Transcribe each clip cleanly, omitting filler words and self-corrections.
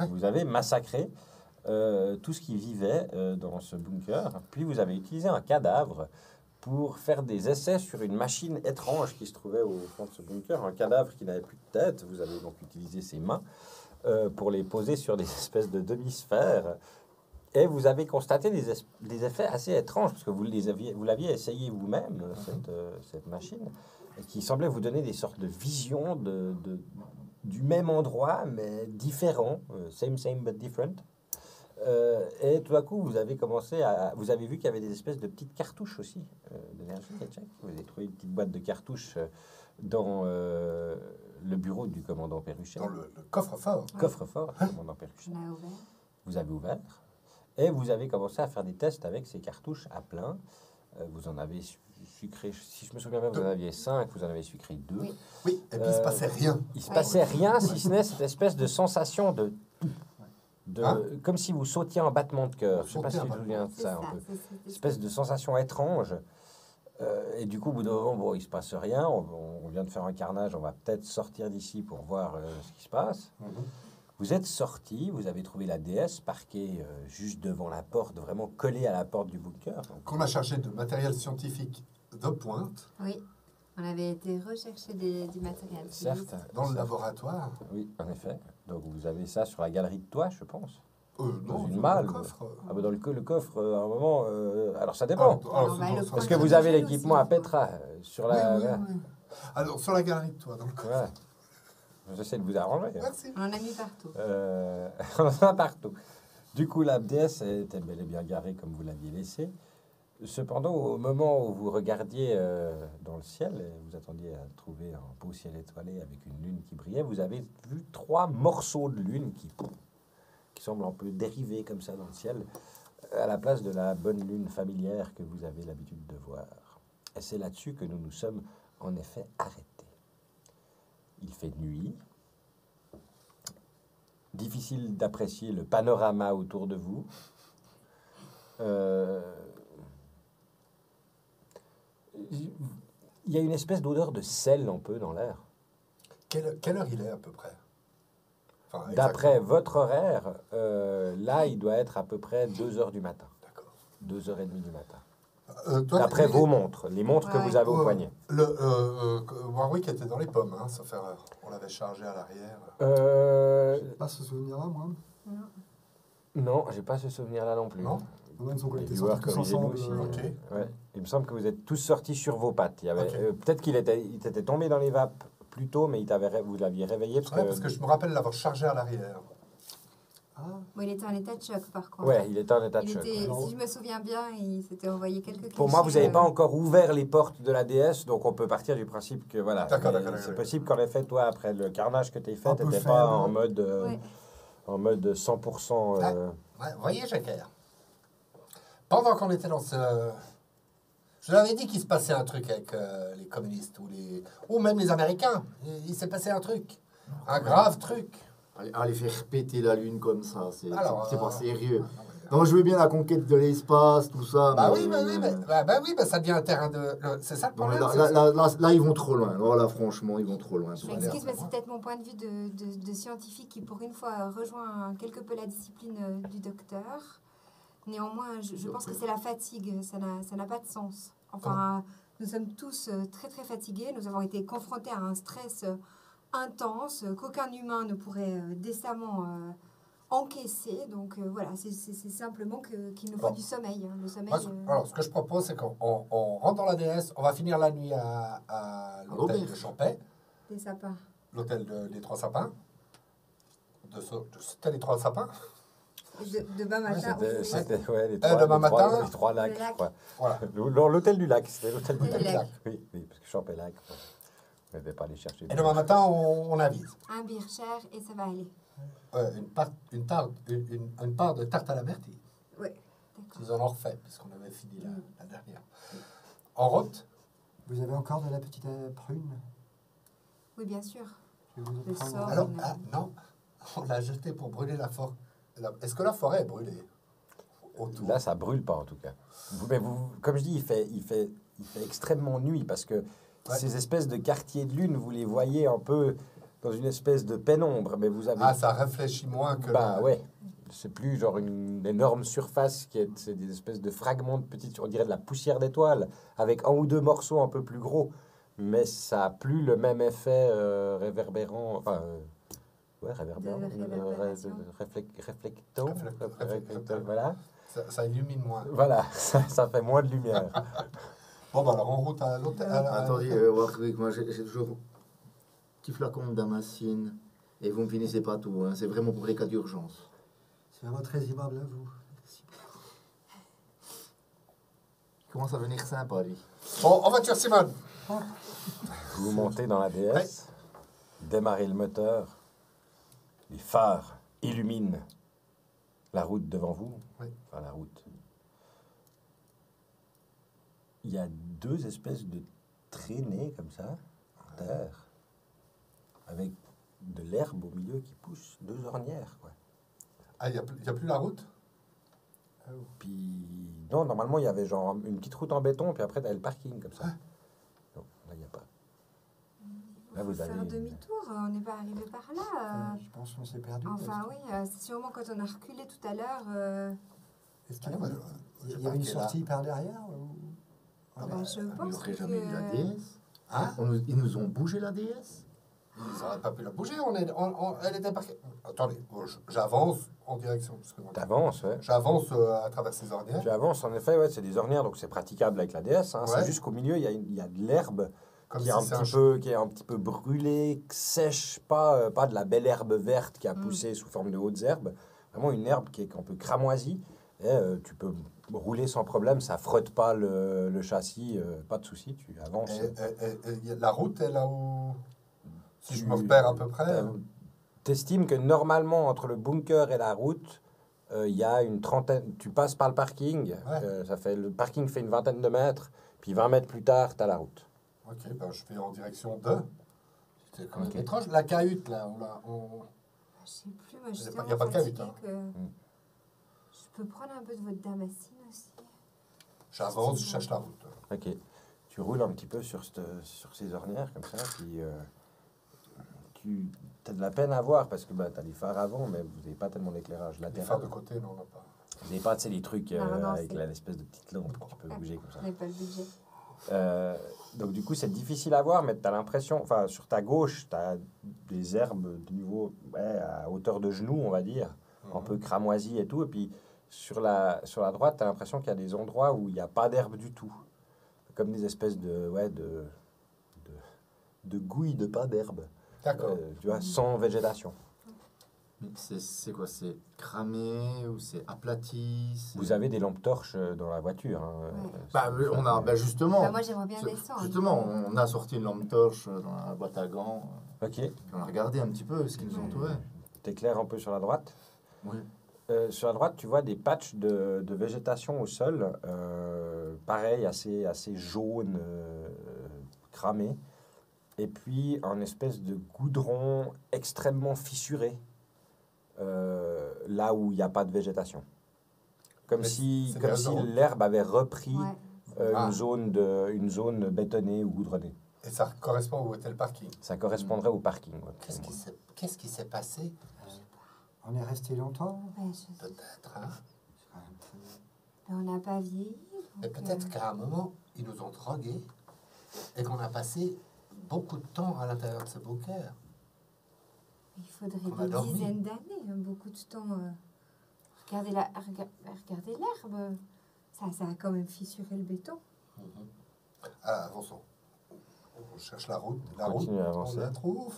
Vous avez massacré tout ce qui vivait dans ce bunker. Puis vous avez utilisé un cadavre pour faire des essais sur une machine étrange qui se trouvait au fond de ce bunker. Un cadavre qui n'avait plus de tête. Vous avez donc utilisé ses mains pour les poser sur des espèces de demi-sphères. Et vous avez constaté des effets assez étranges, parce que vous l'aviez essayé vous-même, cette machine, qui semblait vous donner des sortes de visions du même endroit, mais différents. Same but different. Et tout à coup, vous avez vu qu'il y avait des espèces de petites cartouches aussi d'énergie. Vous avez trouvé une petite boîte de cartouches dans le bureau du commandant Perruchet. Dans le coffre-fort. Coffre-fort du commandant Perruchet. On a ouvert. Vous avez ouvert. Et vous avez commencé à faire des tests avec ces cartouches à plein. Vous en avez sucré, si je me souviens bien, vous en aviez 5, vous en avez sucré 2. Oui. Oui, et puis il se passait rien. Il se passait rien, si ce n'est cette espèce de sensation comme si vous sautiez en battement de cœur. Je ne sais pas si tu te souviens de ça un peu. Une espèce de sensation étrange. Et du coup, au bout d'un moment, bon, il ne se passe rien. On vient de faire un carnage. On va peut-être sortir d'ici pour voir ce qui se passe. Vous êtes sorti, vous avez trouvé la déesse parquée juste devant la porte, vraiment collée à la porte du bunker. Qu'on a chargé de matériel scientifique de pointe. Oui, on avait été rechercher du matériel. Certes. Dans le laboratoire. Oui, en effet. Donc vous avez ça sur la galerie de toit, je pense. Non, dans une le malle. coffre. Ah, bah dans le coffre, à un moment... alors ça dépend. Parce que vous avez l'équipement à Petra sur la... Oui. Alors, sur la galerie de toit, dans le coffre. Ouais. J'essaie de vous arranger. Merci. On en a mis partout. On en a partout. Du coup, la déesse était bel et bien garée comme vous l'aviez laissé. Cependant, au moment où vous regardiez dans le ciel et vous attendiez à trouver un beau ciel étoilé avec une lune qui brillait, vous avez vu 3 morceaux de lune qui semblent un peu dérivés comme ça dans le ciel, à la place de la bonne lune familière que vous avez l'habitude de voir. Et c'est là-dessus que nous nous sommes en effet arrêtés. Il fait nuit. Difficile d'apprécier le panorama autour de vous. Il y a une espèce d'odeur de sel un peu dans l'air. Quelle heure il est à peu près? Enfin, D'après votre horaire, là, il doit être à peu près 2 heures du matin. D'accord. 2h30 du matin. D'après vos montres, les montres que vous avez au poignet. Warwick était dans les pommes, hein, sauf erreur. On l'avait chargé à l'arrière. Pas ce souvenir-là, moi. Non, j'ai pas ce souvenir-là non plus. Non. Même son Les côté viewers, sortis tous corrigez-nous ensemble. aussi. Ok. Ouais. Il me semble que vous êtes tous sortis sur vos pattes. Il y avait, Ok. peut-être qu'il était tombé dans les vapes plus tôt, mais vous l'aviez réveillé. Parce que je me rappelle l'avoir chargé à l'arrière. Bon, il était en état de choc, par contre. Ouais, il était en état de Il choc. était, Ouais. si je me souviens bien, il s'était envoyé quelques clichés. Pour moi, vous n'avez pas encore ouvert les portes de la déesse, donc on peut partir du principe que voilà. D'accord, Mais d'accord, c'est d'accord. possible qu'en effet, toi, après le carnage que tu as fait, Un tu peu n'étais pas faible. en mode 100%. Ouais, vous voyez, Jacquard, pendant qu'on était dans ce... Je vous avais dit qu'il se passait un truc avec les communistes ou même les Américains. Il s'est passé un truc. Un grave truc. Allez faire péter la Lune comme ça, c'est Alors, pas sérieux. Non, je veux bien la conquête de l'espace, tout ça. Bah mais- oui, ça devient un terrain de... C'est ça le Non, mais problème. là, ils vont trop loin. Alors là, franchement, ils vont trop loin. Je m'excuse, mais c'est peut-être mon point de vue de scientifique qui, pour une fois, rejoint quelque peu la discipline du docteur. Néanmoins, je pense que c'est la fatigue. Ça n'a pas de sens. Enfin, nous sommes tous très, très fatigués. Nous avons été confrontés à un stress intense qu'aucun humain ne pourrait décemment encaisser. Donc, voilà, c'est simplement qu'il nous faut du sommeil. Hein. Le sommeil... Alors, ce que je propose, c'est qu'on rentre dans la DS, on va finir la nuit à l'hôtel de Champais, Des sapins. l'hôtel des Trois Sapins. C'était les Trois Sapins. Demain matin, C'était les demain matin, les 3 lacs, le lac. je crois. Voilà. L'hôtel du lac, c'était l'hôtel du L'hôtel du lac. lac. Oui, parce que Champé-Lac, on ne devait pas aller chercher. Et demain matin, on avise. un bircher et ça va aller. Une part de tarte à la myrtille. Oui, d'accord. Ils en ont refait, puisqu'on avait fini la dernière. En route, Vous avez encore de la petite prune? Oui, bien sûr. Je vais vous en Le prendre. sort. alors, non, on l'a jeté pour brûler la forêt. Est-ce que la forêt est brûlée autour? Là, ça brûle pas en tout cas. Comme je dis, il fait extrêmement nuit parce que ces espèces de quartiers de lune, vous les voyez un peu dans une espèce de pénombre, mais vous avez... Ah, ça réfléchit moins que... Bah ouais, c'est plus genre une énorme surface c'est des espèces de fragments de petites, on dirait de la poussière d'étoiles, avec un ou deux morceaux un peu plus gros, mais ça a plus le même effet réverbérant, enfin, ouais, réverbérant, De réverbération. réflectant, Réflectant. voilà, Ça illumine moins. voilà, ça fait moins de lumière. Bon, bah alors, en route à l'hôtel. Attendez, Warwick, moi j'ai toujours petit flacon de damascine et vous ne finissez pas tout, hein. C'est vraiment pour les cas d'urgence. C'est vraiment très aimable à vous. Il commence à devenir sympa, lui. Bon, en voiture, Simone. Vous montez dans la DS, démarrez le moteur, les phares illuminent la route devant vous, Oui. enfin la route. Il y a deux espèces de traînées comme ça, en terre, avec de l'herbe au milieu qui pousse, deux ornières, quoi. Ah, il n'y a plus la route? Puis, non, normalement, il y avait genre une petite route en béton, puis après, tu le parking, comme ça. Non, là, il n'y a pas. Là, Il vous faut avez faire une- demi-tour, on n'est pas arrivé par là. Je pense qu'on s'est perdu. Enfin oui, c'est sûrement quand on a reculé tout à l'heure. Est-ce Ah, qu'il ouais, y avait une sortie par derrière ou... Ah bah, je Ils pense n'auraient que... jamais eu la DS. Hein? Ils nous ont bougé la DS. Ils n'auraient pas pu la bouger, elle était parquée. Attendez, j'avance en direction. excusez-moi. T'avances, ouais. J'avance à travers ces ornières. Tu avances, en effet, ouais, c'est des ornières, donc c'est praticable avec la DS. Hein. Ouais. C'est juste qu'au milieu, il y a de l'herbe Comme qui si est, c'est qui est un petit peu brûlée, sèche, pas de la belle herbe verte qui a poussé sous forme de hautes herbes. Vraiment une herbe qui est un peu cramoisie. Et tu peux rouler sans problème, ça frotte pas le châssis, pas de souci, tu avances. La route est là où... Si je Tu- me repère à peu près... T'estimes que normalement, entre le bunker et la route, il y a une trentaine. Tu passes par le parking, le parking fait une vingtaine de mètres, puis 20 mètres plus tard, tu as la route. Ok, ben je vais en direction de... C'était quand même Ok. étrange. La cahute, là, Je sais plus, moi je Il y suis a pas- il y tellement a pas de fatiguée cahute, hein. que... Je peux prendre un peu de votre damascine aussi. j'avance, je cherche la route. Ok. Tu roules un petit peu sur ces ornières, comme ça, puis tu as de la peine à voir, parce que tu as les phares avant, mais vous n'avez pas tellement d'éclairage Les latéral. phares de côté, non, on n'a pas. Vous n'avez pas, tu sais, les trucs Non, avec c'est- l'espèce de petite lampe que tu peux bouger comme ça. Je n'ai pas le budget. Donc du coup, c'est difficile à voir, mais tu as l'impression, enfin, sur ta gauche, tu as des herbes de niveau à hauteur de genou, on va dire, un peu cramoisies et tout, et puis sur la droite, tu as l'impression qu'il y a des endroits où il n'y a pas d'herbe du tout, comme des espèces de gouilles de pas d'herbe, D'accord. tu vois, sans végétation. Mais c'est quoi? C'est cramé ou c'est aplati? Vous avez des lampes torches dans la voiture. Hein, Ouais. On a, justement. Bah, moi j'aimerais bien descendre. Justement, on a sorti une lampe torche dans la boîte à gants. Ok, Puis on a regardé un petit peu ce qui nous entourait. t'éclaires un peu sur la droite. Oui. Sur la droite, tu vois des patchs de végétation au sol, pareil, assez jaune, cramé. Et puis un espèce de goudron extrêmement fissuré, là où il n'y a pas de végétation. Comme Mais si, c'est comme des si routes. l'herbe avait repris Ouais. Ah. une zone bétonnée ou goudronnée. Et ça correspond où était le parking. Ça correspondrait au parking. Ouais, Qu'est-ce qui s'est passé? On est resté longtemps. Ouais, Peut-être, hein. C'est quand même très- Mais on n'a pas vieilli. Mais donc, peut-être qu'à un moment, ils nous ont drogués et qu'on a passé beaucoup de temps à l'intérieur de ce bunker. Il faudrait On a des dormi. dizaines d'années, beaucoup de temps. Regardez l'herbe. Ça a quand même fissuré le béton. Ah, avançons. On cherche la route. La Continue route, à avancer. on la trouve.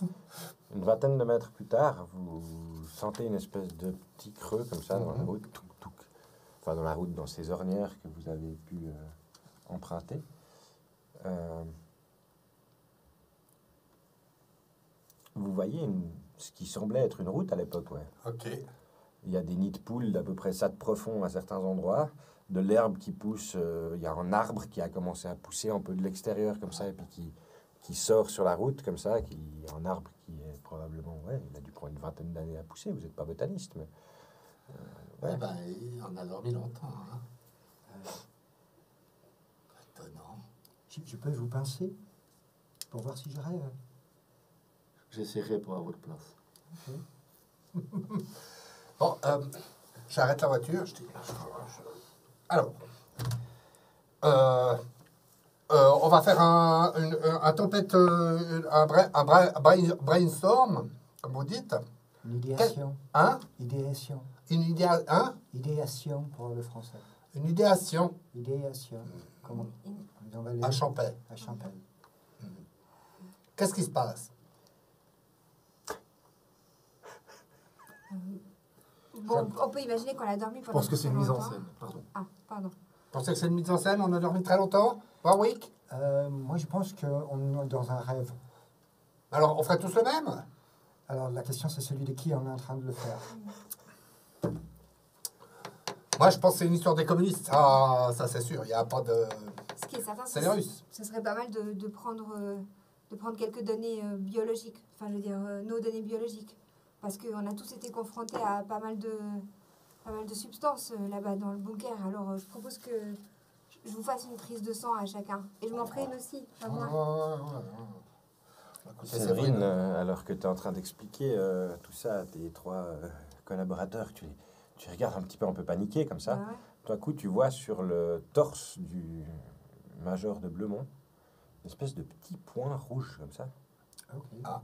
Une vingtaine de mètres plus tard, vous sentez une espèce de petit creux comme ça dans la route, enfin dans la route, dans ces ornières que vous avez pu emprunter. Vous voyez ce qui semblait être une route à l'époque, ouais. Ok. Il y a des nids de poules d'à peu près ça de profond à certains endroits, de l'herbe qui pousse, il y a un arbre qui a commencé à pousser un peu de l'extérieur comme ça, et puis qui sort sur la route comme ça, un arbre qui est probablement, il a dû prendre une vingtaine d'années à pousser, vous n'êtes pas botaniste, mais... Ouais, ben, on a dormi longtemps. Hein. Étonnant. Je peux vous pincer pour voir si je rêve. J'essaierai pour avoir de place. Bon, j'arrête la voiture. Alors, on va faire un tempête, brainstorm, comme vous dites. Une idéation. Hein? Idéation. Une Idéation pour le français. Une idéation Idéation. Comment on va à Champel. À Champel. Qu'est-ce qui se passe? Bon, on peut imaginer qu'on a dormi Je pendant pense que c'est une très mise en longtemps. scène. Pardon. Ah, pardon. Vous pensez que c'est une mise en scène? On a dormi très longtemps? Warwick? Moi, je pense qu'on est dans un rêve. Alors, on ferait tous le même? Alors, la question, c'est celui de qui on est en train de le faire. Moi, je pense que c'est une histoire des communistes. Ça c'est sûr. Il n'y a pas de... Ce qui est certain, C'est les Russes. ce serait pas mal de prendre quelques données biologiques, enfin, je veux dire, nos données biologiques. Parce qu'on a tous été confrontés à pas mal de substances là-bas dans le bunker. Alors, je propose que je vous fasse une prise de sang à chacun. Et je m'en ferai une aussi, à moi. Écoutez, Séverine, alors que tu es en train d'expliquer tout ça à tes trois collaborateurs, tu regardes un petit peu paniqué comme ça. Bah ouais. Tout à coup, tu vois sur le torse du major de Bleumont une espèce de petit point rouge comme ça. Ok. Ah.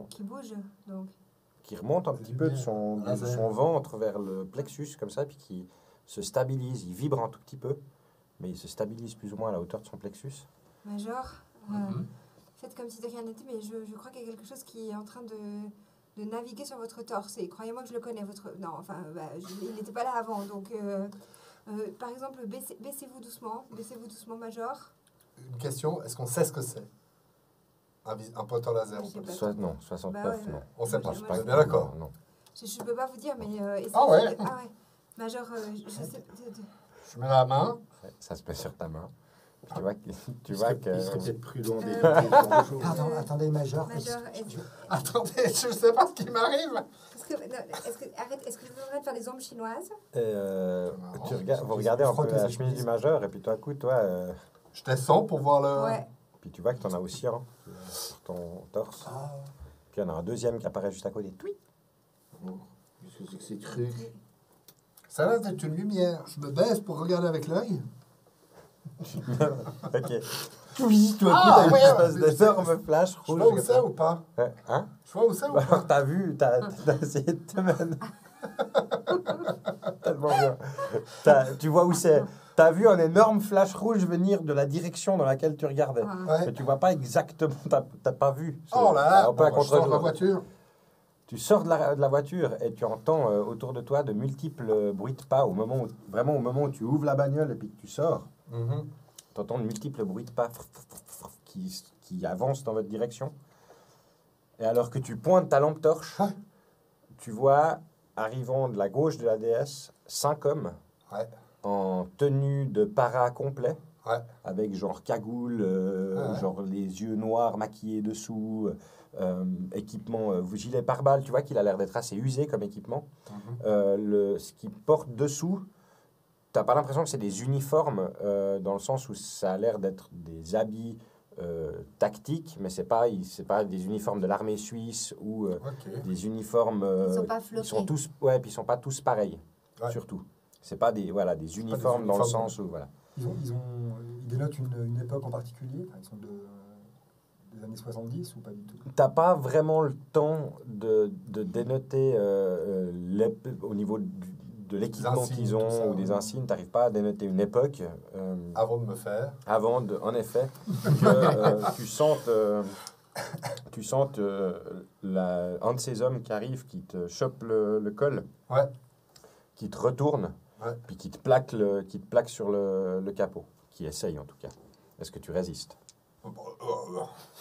Qui bouge, donc. Qui remonte un petit peu de Ah, son ventre vers le plexus comme ça, puis qui se stabilise. Il vibre un tout petit peu, mais il se stabilise plus ou moins à la hauteur de son plexus. Major, Mhm. faites comme si de rien n'était, mais je crois qu'il y a quelque chose qui est en train de naviguer sur votre torse. Et croyez-moi que je le connais, votre... Non, enfin, il n'était pas là avant, donc... par exemple, baissez-vous doucement, Major. Une question, est-ce qu'on sait ce que c'est? Un poteau laser, on Je sais peut pas. le Soit, non, 69, Bah ouais, non. On sait pas, Moi, je je suis sais bien d'accord. Non. Je peux pas vous dire, mais... essayez Ah ouais. Ah ouais. Major, je sais... Je mets la main. Ouais, ça se met sur ta main. Puis tu vois que... Il serait que peut-être prudent Euh, d'éviter ce genre de choses. Pardon, Euh, attendez, Major. Major, Attendez, je ne sais pas ce qui m'arrive. est-ce que je voudrais faire des ombres chinoises? vous regardez un peu Frotte la les chemise chemises. du major, et puis tout à coup, toi... Je descends pour voir le... Ouais. puis tu vois que tu en as aussi un sur ton torse. Ah, Puis il y en a un deuxième qui apparaît juste à côté. Tweet. Oh, qu'est-ce que c'est que ces trucs? Ça a l'air d'être une lumière. Je me baisse pour regarder avec l'œil. Ok. Oui, tout à Ah, coup, t'as ouais, une espèce ouais. d'énorme flash Je rouge. vois où comme c'est ça. ou pas? Ouais, hein? Je vois où c'est ou Bah, pas? alors t'as vu, t'as essayé de te mener. Tellement bien. Tu vois où c'est. T'as vu un énorme flash rouge venir de la direction dans laquelle tu regardais. Ah. Ouais. Mais tu vois pas exactement, t'as pas vu. Oh là là, Un peu à bon, je sors de la contre-jour. voiture. Tu sors de la voiture et tu entends autour de toi de multiples bruits de pas au moment où tu ouvres la bagnole et puis que tu sors. Mhm. Tu entends de multiples bruits de pas qui avancent dans votre direction. Et alors que tu pointes ta lampe torche, Ah. tu vois, arrivant de la gauche de la déesse, 5 hommes Ouais, en tenue de para complet, ouais. avec genre cagoule, Ah ouais. genre les yeux noirs maquillés dessous, équipement, gilet pare-balles, tu vois qu'il a l'air d'être assez usé comme équipement. Mhm. Ce qu'il porte dessous, t'as pas l'impression que c'est des uniformes, dans le sens où ça a l'air d'être des habits tactiques, mais c'est pas des uniformes de l'armée suisse ou Ok. des uniformes. Ils sont pas ils floqués. sont tous, ouais, puis ils sont pas tous pareils, Ouais. surtout. C'est pas des des uniformes dans le uniformes. sens où voilà. ils dénotent une époque en particulier. Enfin, ils sont des années 70 ou pas du tout. T'as pas vraiment le temps de dénoter au niveau de l'équipement insignes, qu'ils tout ont ça, ou des ouais. insignes. T'arrives pas à dénoter une époque Avant de me faire. avant en effet que tu sentes un de ces hommes qui arrive, qui te chope le col, Ouais. qui te retourne, Ouais. puis qui te plaque sur le capot, qui essaye en tout cas. Est-ce que tu résistes?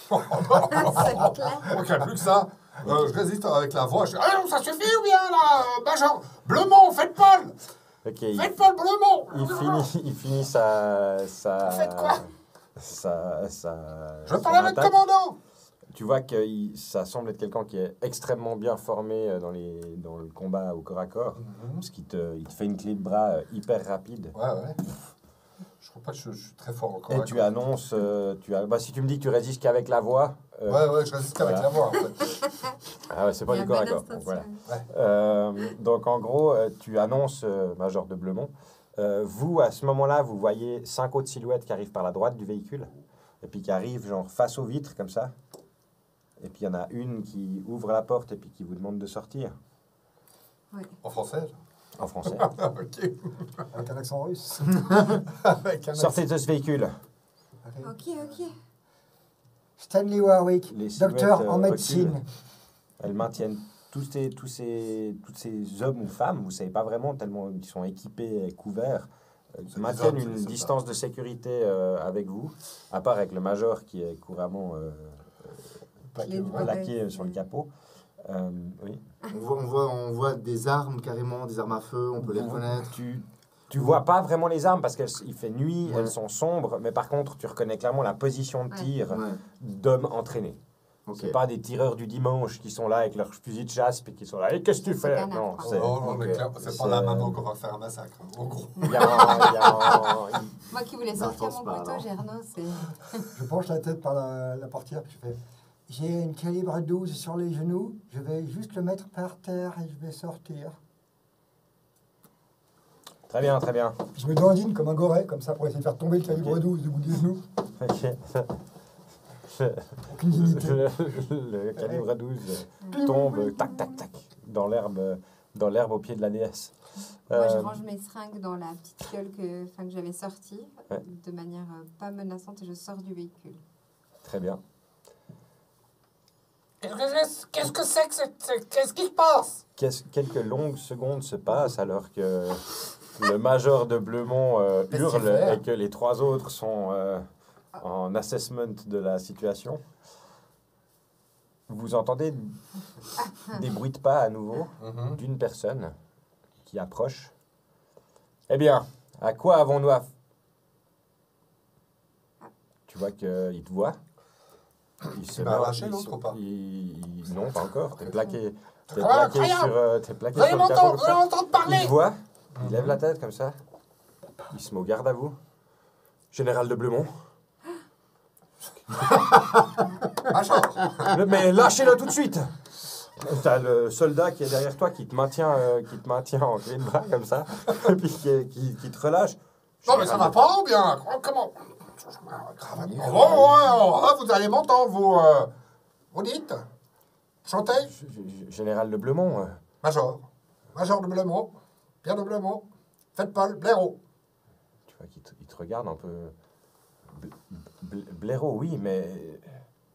C'est clair. Ok, plus que ça. Je résiste avec la voix. Je dis, ah non, ça suffit ou bien là, Major Bleumont, faites Paul, Ok. faites Paul Bleumont. Il finit sa Faites quoi? Je Je parle avec le commandant. Tu vois que ça semble être quelqu'un qui est extrêmement bien formé dans le combat au corps à corps, parce qu'il te fait une clé de bras hyper rapide. Ouais, ouais. Je faut pas que je suis très fort encore. Et tu annonces, bah, si tu me dis que tu résistes qu'avec la voix. Ouais, je résiste qu'avec voilà. la voix, en fait. Ah ouais, c'est pas Il y a du corps à bon corps. instinct, Donc, voilà. Ouais. Donc en gros, tu annonces, Major de Blemont, vous, à ce moment-là, vous voyez 5 autres silhouettes qui arrivent par la droite du véhicule, et puis qui arrivent genre face aux vitres, comme ça. Et puis il y en a une qui ouvre la porte et puis qui vous demande de sortir, En français. en français. Ok. Avec un accent russe. Avec un Sortez de ce véhicule. Ok. Stanley Warwick, Les docteur silhouettes, en médecine. Elles maintiennent tous ces hommes ou femmes, vous ne savez pas vraiment, tellement ils sont équipés et couverts, C'est ils maintiennent des hommes, une c'est ça. distance de sécurité avec vous, à part avec le major qui est couramment Les doigts. plaqué sur le capot. Oui. On voit des armes carrément, des armes à feu, on peut les reconnaître. Tu vois pas vraiment les armes parce qu'il fait nuit, Ouais. elles sont sombres, mais par contre tu reconnais clairement la position de tir Ouais, d'hommes entraînés. ok. C'est pas des tireurs du dimanche qui sont là avec leurs fusils de chasse et qui sont là. Et qu'est-ce que tu C'est fais? pas Non, n'importe c'est. Non, on est ok. clair, c'est pas C'est- là maintenant qu'on va faire un massacre, en gros. Il y a Moi qui voulais Non, sortir je pense mon pas, couteau, alors. Gerno, c'est... Je penche la tête par la portière, puis je fais j'ai une calibre 12 sur les genoux, je vais juste le mettre par terre et je vais sortir. Très bien, très bien. Puis je me dandine comme un goret, comme ça, pour essayer de faire tomber le calibre Ok. 12 du bout des genoux. Ok. Aucune dignité. Le calibre 12 tombe tac tac tac dans l'herbe au pied de la déesse. Moi, je Euh, range mes seringues dans la petite fiole que j'avais sortie, Ouais. de manière pas menaçante, et je sors du véhicule. Très bien. Qu'est-ce que c'est que qu'est-ce qui se passe? Quelques longues secondes se passent alors que le major de Blemont Qu'est-ce hurle qu'il fait et que les 3 autres sont en assessment de la situation. Vous entendez des bruits de pas à nouveau d'une personne qui approche. Eh bien, à quoi avons-nous affaire? Tu vois qu'il te voit. Il se m'a met- arraché il l'autre se- ou pas Non, pas encore. T'es plaqué, quand même incroyable. t'es plaqué Vous allez sur le capot comme ça. m'entendre Il parler. te voit, il lève la tête comme ça. Il se met au garde à vous. Général de Blemont. Major. Mais lâchez-le tout de suite. T'as le soldat qui est derrière toi qui te maintient en clé de bras comme ça, et puis qui te relâche. Non, mais ça va pas ou bien? Comment? Oh, vous allez m'entendre, vous. Vous dites? Chantez? Général de Blemont. Major. Major de Blemont. Pierre de Blemont. Faites Paul. Blaireau. Tu vois qu'il te regarde un peu. Blaireau, oui, mais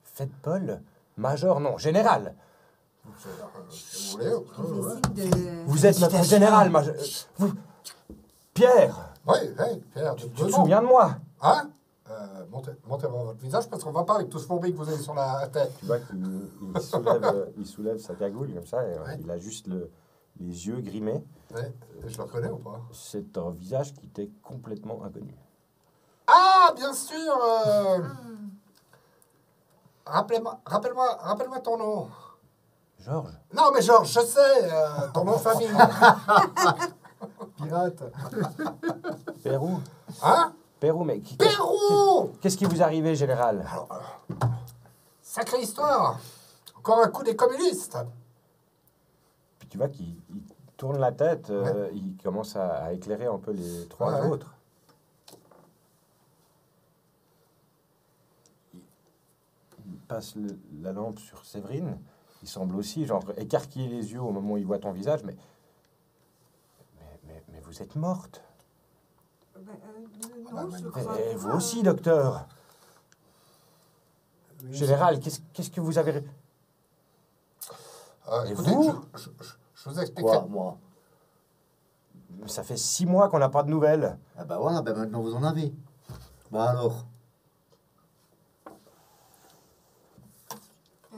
faites Paul. Major, non. Général. Si vous voulez. Je fais signe de... Vous êtes notre général, vous... Pierre, Oui, Pierre de tu te Blemont. souviens de moi? Hein? Montez voir votre visage parce qu'on va pas avec tout ce fourbi que vous avez sur la tête. Tu vois qu'il soulève sa cagoule comme ça, et Ouais. il a juste les yeux grimés. Ouais, je le reconnais ou pas? C'est un visage qui t'est complètement inconnu. Ah, bien sûr! Rappelle-moi ton nom. Georges. Non, mais Georges, je sais, ton nom de famille. Pirate. Pérou. Hein? Pérou, mais Pérou! qu'est-ce qui vous arrivait, général? Sacrée histoire. Encore un coup des communistes. Puis tu vois qu'il tourne la tête, il commence à éclairer un peu les 3 Ouais. autres. Il passe la lampe sur Séverine. Il semble aussi, genre, écarquiller les yeux au moment où il voit ton visage, mais vous êtes morte. non, je crois Et pas. vous aussi, docteur. Oui, Général, qu'est-ce que vous avez... Et Écoutez, vous je vous expliquerai. Moi. Ça fait 6 mois qu'on n'a pas de nouvelles. Ah bah voilà, bah maintenant vous en avez. Bah alors.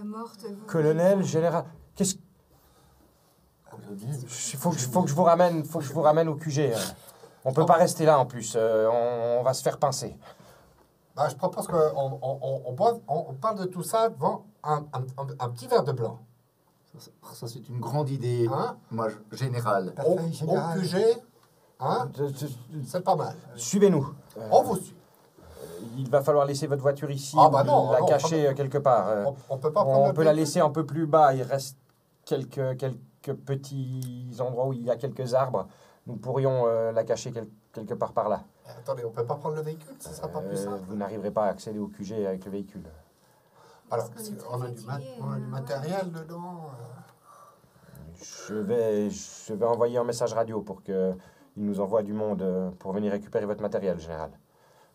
Morte, vous... Colonel, général, qu'est-ce... Faut que je vous ramène, au QG. On peut pas rester là en plus. On va se faire pincer. Bah, je propose qu'on parle de tout ça devant un petit verre de blanc. Ça c'est une grande idée, Hein? moi, général. Parfait, Au général. QG, Hein? C'est pas mal. Suivez-nous. On vous suit. Il va falloir laisser votre voiture ici, Ah bah ou non, la non, cacher quelque part. On peut pas prendre On le peut la véhicule? laisser un peu plus bas. Il reste quelques petits endroits où il y a quelques arbres. Nous pourrions la cacher quelque part par là. Attendez, on peut pas prendre le véhicule? Ce sera pas plus simple? Vous n'arriveez pas à accéder au QG avec le véhicule. Alors, Parce qu'on est on a très du, fatigué, on a du matériel dedans. Je vais envoyer un message radio pour qu'il nous envoie du monde pour venir récupérer votre matériel, général.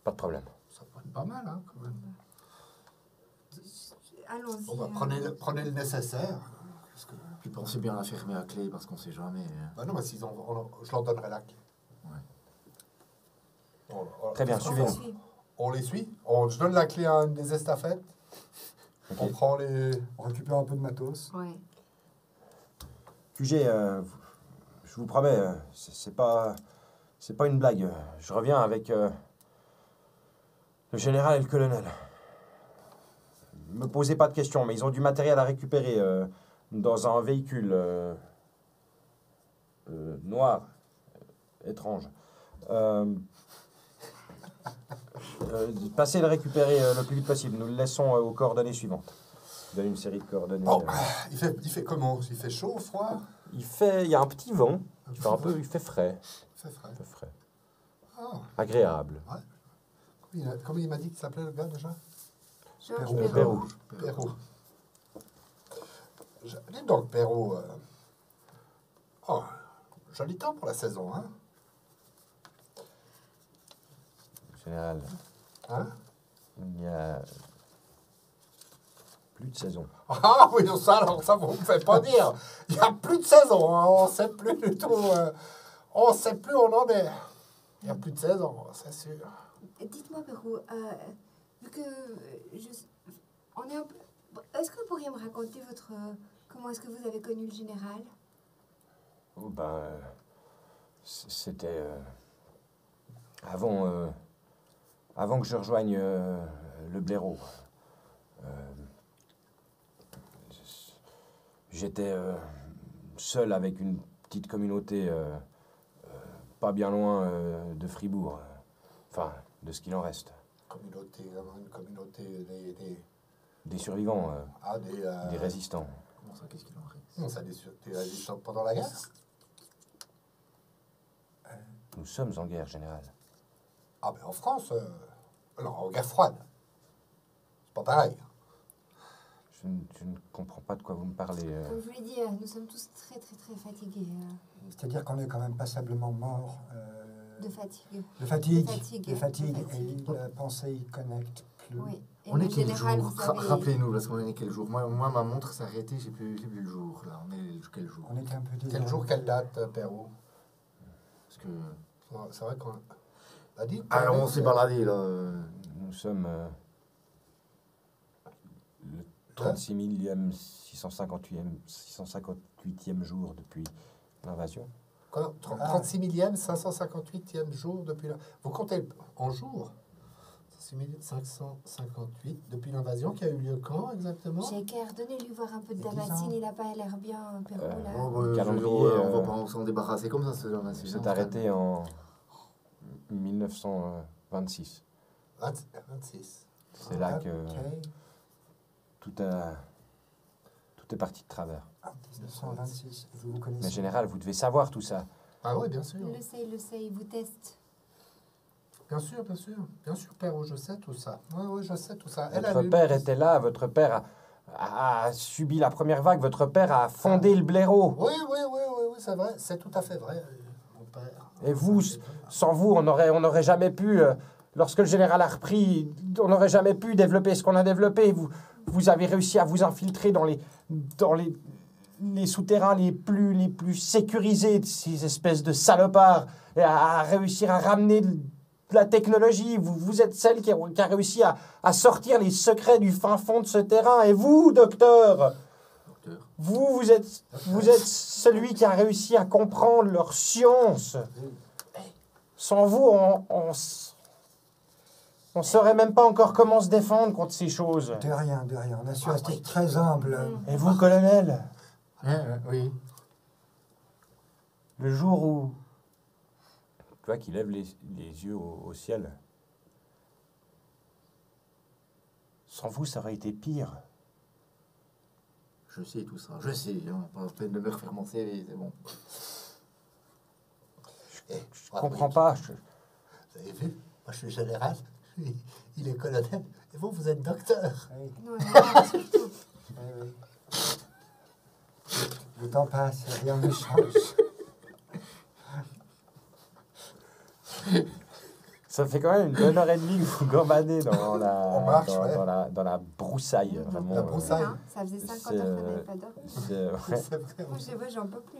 Pas de problème. Ça peut être pas mal, hein, quand même. Allons-y. Bon, bah, prenez le nécessaire. Parce que, Puis pensez bien à la fermer à clé parce qu'on sait jamais. bah non, mais je leur donnerai la clé. Ouais. Très bien, On suivez-nous. suit. On les suit. Je donne la clé à une des estafettes. Ok. On prend les... On récupère un peu de matos. Ouais. QG, je vous promets, c'est pas une blague. Je reviens avec le général et le colonel. Me posez pas de questions, mais ils ont du matériel à récupérer dans un véhicule noir, étrange. Passez le récupérer le plus vite possible. Nous le laissons aux coordonnées suivantes. Je donne une série de coordonnées. Bon, il fait comment? Il fait chaud, froid? Il y a un petit vent. Il fait frais. Il fait frais. Il fait frais. Ah, Agréable. comment il m'a dit qu'il s'appelait le gars déjà? Georges Pérou. Perrault. Perrault. Dites donc, Perrault. Oh, joli temps pour la saison, hein? Général, Hein? il n'y a plus de saison. Ah oui, ça, alors ça, vous ne me faites pas dire. Il n'y a plus de saison, hein, on ne sait plus du tout. On ne sait plus où on en est. Il n'y a plus de saison, c'est sûr. Dites-moi, Perrault, vu que on est un peu... Est-ce que vous pourriez me raconter comment est-ce que vous avez connu le général? Oh, ben, c'était avant que je rejoigne le blaireau. J'étais seul avec une petite communauté pas bien loin de Fribourg. Enfin, de ce qu'il en reste. Une communauté Des survivants, des des résistants. Comment ça, qu'est-ce qu'il en reste? Non, ça, des résistants pendant la guerre? Nous sommes en guerre générale. Ah, mais en France, non, en guerre froide. C'est pas pareil. Je ne comprends pas de quoi vous me parlez. Comme je vous l'ai dit, nous sommes tous très très très fatigués. C'est-à-dire qu'on est quand même passablement mort De fatigue. de fatigue. De fatigue. De fatigue. De fatigue. Et la pensée ne connecte plus. Oui. Et On le est quel général, jour? vous savez... Rappelez-nous, parce qu'on est quel jour? Moi, ma montre s'est arrêtée, j'ai plus le jour. Là, on est quel jour? On était un peu Quel jour, quelle date, Perrault? Parce que... C'est vrai qu'on a dit. Ah, on s'est baladé, là. Nous sommes le 36 millième, 658e jour depuis l'invasion. 36 millième, 558e jour depuis la... Vous comptez en jours? 36 558 depuis l'invasion qui a eu lieu quand exactement? J'ai qu'à redonner lui voir un peu de Il y a 10 Damascene, ans. il n'a pas l'air bien, Perrault, là. Le calendrier, on va pas s'en débarrasser comme ça, ce genre Il s'est arrêté en 1926. 26. C'est là que Ok. tout est parti de travers. 1926. Vous Mais connaissez. général, vous devez savoir tout ça. Ah oui, bien sûr. Il le sait, il vous teste. Bien sûr, bien sûr. Bien sûr, Perrault, je sais tout ça. Oui, je sais tout ça. Elle a Votre lu- père était là, votre père a subi la première vague, votre père a fondé le blaireau. Oui, c'est vrai. C'est tout à fait vrai. Mon père. Et vous, sans vous, on n'aurait jamais pu, lorsque le général a repris, on n'aurait jamais pu développer ce qu'on a développé. Vous avez réussi à vous infiltrer dans les souterrains les plus sécurisés de ces espèces de salopards, et à réussir à ramener de la technologie. Vous êtes celle qui a réussi à sortir les secrets du fin fond de ce terrain. Et vous, docteur, vous êtes celui qui a réussi à comprendre leur science. Sans vous, on saurait même pas encore comment se défendre contre ces choses. De rien, de rien. On a su rester très humble. Et vous, colonel, Oui. le jour où vois qu'il lève les yeux au ciel. Sans vous, ça aurait été pire. Je sais tout ça, je sais. Hein, pas la peine de me refaire mon CV, c'est bon. Je comprends pas. Vous avez vu? Moi, je suis général. Il est colonel. Et vous, vous êtes docteur. Oui, Non, non, surtout. oui. Le temps passe, rien ne change. Ça fait quand même une bonne heure et demie que vous gambadez dans On marche, ouais. dans la broussaille. Vraiment, La broussaille. Hein, ça faisait 50 c'est, heures qu'on n'avait pas dormi. ouais. C'est vrai. Moi, j'en peux plus.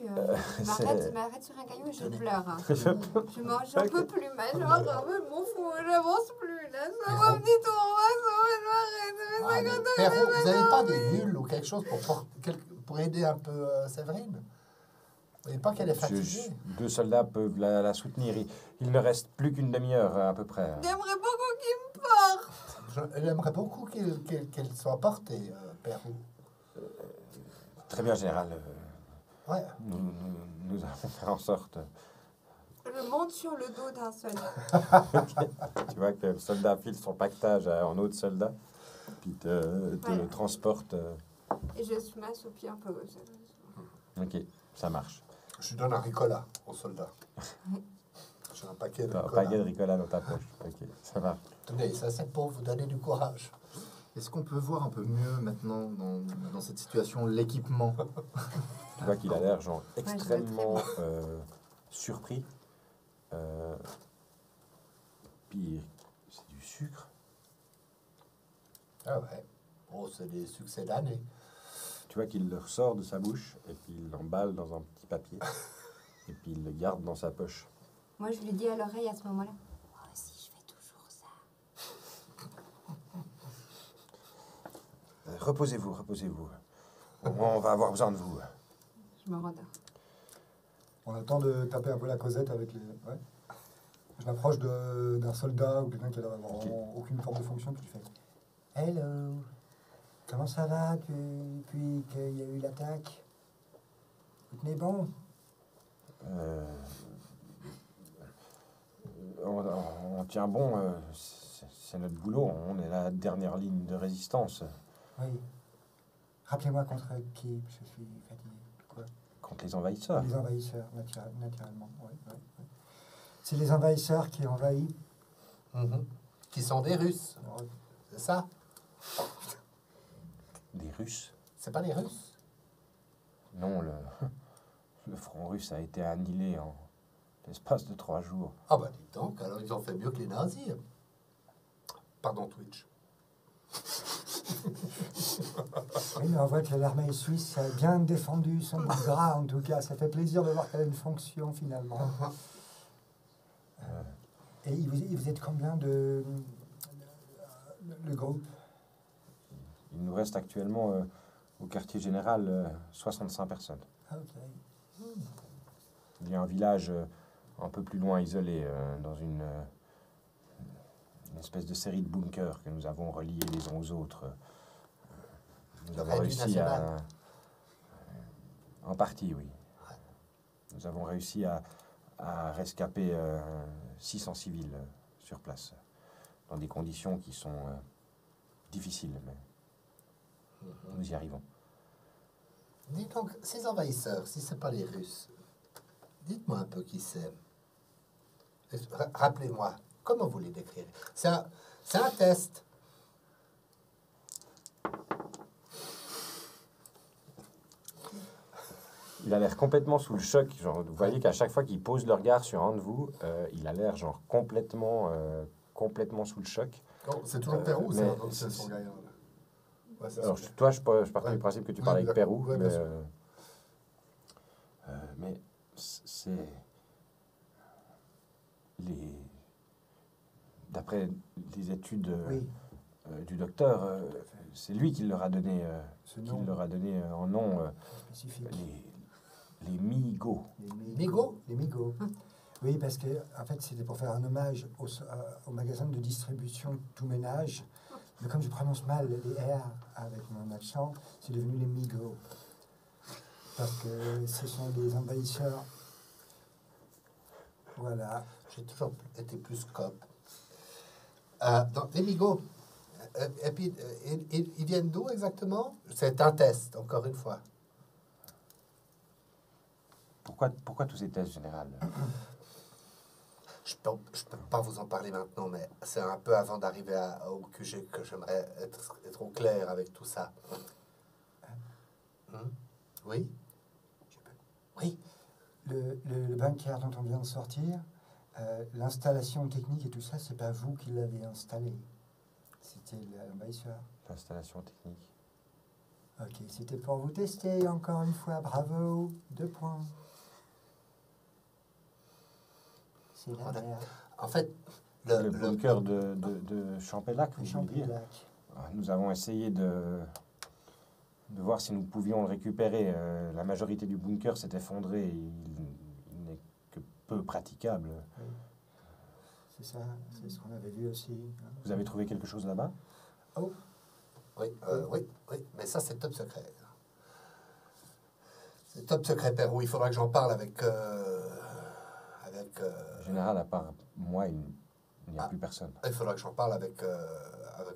c'est- Je m'arrête sur un caillou et je pleure. Hein. Je- Je mange, j'en peux plus. Ma jambe, je m'en fous, j'avance plus. Là, ça va, petit tournoi, ça va, je m'arrête. Ça Ah, fait mais 50 heures. Perrault, vous n'avez pas des bulles ou quelque chose pour aider un peu Séverine? Vous voyez pas qu'elle est fatiguée? Deux soldats peuvent la soutenir. Il ne reste plus qu'une demi-heure à peu près. J'aimerais beaucoup qu'il me porte. Elle aimerait beaucoup qu'elle soit portée, Perrault. Très bien, général. Ouais. Nous allons faire en sorte. Je monte sur le dos d'un seul. Tu vois que le soldat file son pactage en autre soldat, puis te Voilà. transporte. Et je suis m'assoupis un peu. Ok, ça marche. Je lui donne un Ricola aux soldats. J'ai un paquet de T'as un Ricola. paquet de Ricola dans ta poche. Ok, ça marche. Tenez, ça c'est pour vous donner du courage. Est-ce qu'on peut voir un peu mieux maintenant dans cette situation l'équipement? Tu vois qu'il a l'air genre je vais extrêmement surpris. Puis c'est du sucre. Ah ouais. Oh, c'est des succès d'année. Tu vois qu'il le ressort de sa bouche et puis il l'emballe dans un petit papier. Et puis il le garde dans sa poche. Moi, je lui dis à l'oreille à ce moment-là. Moi aussi, je fais toujours ça. Reposez-vous, reposez-vous. On va avoir besoin de vous. Je me rendors. On attend de taper un peu la causette avec les... Ouais. Je m'approche d'un soldat ou quelqu'un qui a vraiment aucune forme de fonction, puis je fais « Hello, comment ça va depuis qu'il y a eu l'attaque? Vous tenez bon? On tient bon, c'est notre boulot. On est la dernière ligne de résistance Oui. Rappelez-moi contre qui je suis fatigué. Quoi? contre les envahisseurs. Les envahisseurs, naturellement. Oui, oui, oui. C'est les envahisseurs qui envahissent. Mhm. Qui sont des Russes. C'est ça? Des Russes? C'est pas les Russes? Non, le front russe a été annihilé en l'espace de 3 jours. Ah bah dites donc, alors ils ont fait mieux que les nazis. Pardon Twitch. Oui, mais on voit que l'armée suisse a bien défendu son bout de gras, en tout cas. Ça fait plaisir de voir qu'elle a une fonction, finalement. Et vous êtes combien de le groupe? Il nous reste actuellement au quartier général 65 personnes. Ah, ok. Il y a un village un peu plus loin isolé, dans une espèce de série de bunkers que nous avons reliés les uns aux autres. Nous Le avons Raid réussi national. en partie, oui. Nous avons réussi à rescaper 600 civils sur place, dans des conditions qui sont difficiles, mais nous y arrivons. Dites donc, ces envahisseurs, si c'est pas les Russes, dites-moi un peu qui c'est. Rappelez-moi, comment vous les décrirez? C'est un test. Il a l'air complètement sous le choc. Genre, vous voyez qu'à chaque fois qu'il pose le regard sur un de vous, il a l'air genre complètement sous le choc. Oh, c'est toujours Pérou ou c'est mais un autre, c'est c'est- son gaillard, là? Ouais, c'est Alors, son toi, je partais Ouais. du principe que tu Ouais, parlais avec d'accord. Pérou, Ouais, bien mais, sûr. mais c'est d'après les études Oui, du docteur, c'est lui qui leur a donné, ce nom en nom spécifique. les Migo. Migo? Les Migo. Oui, parce que en fait, c'était pour faire un hommage au magasin de distribution Tout Ménage. Mais comme je prononce mal les R avec mon accent, c'est devenu les Migo. Parce que ce sont des envahisseurs Voilà. J'ai toujours été plus cop. Donc, les migots, et puis, ils viennent d'où exactement? C'est un test, encore une fois. Pourquoi tous ces tests, général? Je peux pas vous en parler maintenant, mais c'est un peu avant d'arriver au QG que j'aimerais être au clair avec tout ça. Oui? Oui? Le bunker dont on vient de sortir, l'installation technique et tout ça, c'est pas vous qui l'avez installé. C'était l'envahisseur. L'installation technique. Ok, c'était pour vous tester encore une fois. Bravo. 2 points. C'est la Voilà. merde. En fait, Le bunker de Champellac, Le vous voulez dire? Champillac. Nous avons essayé de voir si nous pouvions le récupérer. La majorité du bunker s'est effondrée et il n'est que peu praticable. C'est ça, c'est ce qu'on avait vu aussi. Vous avez trouvé quelque chose là-bas? oui, mais ça c'est top secret. C'est top secret, Pérou. Il faudra que j'en parle avec. Général, à part moi, il n'y a plus personne. Il faudra que j'en parle avec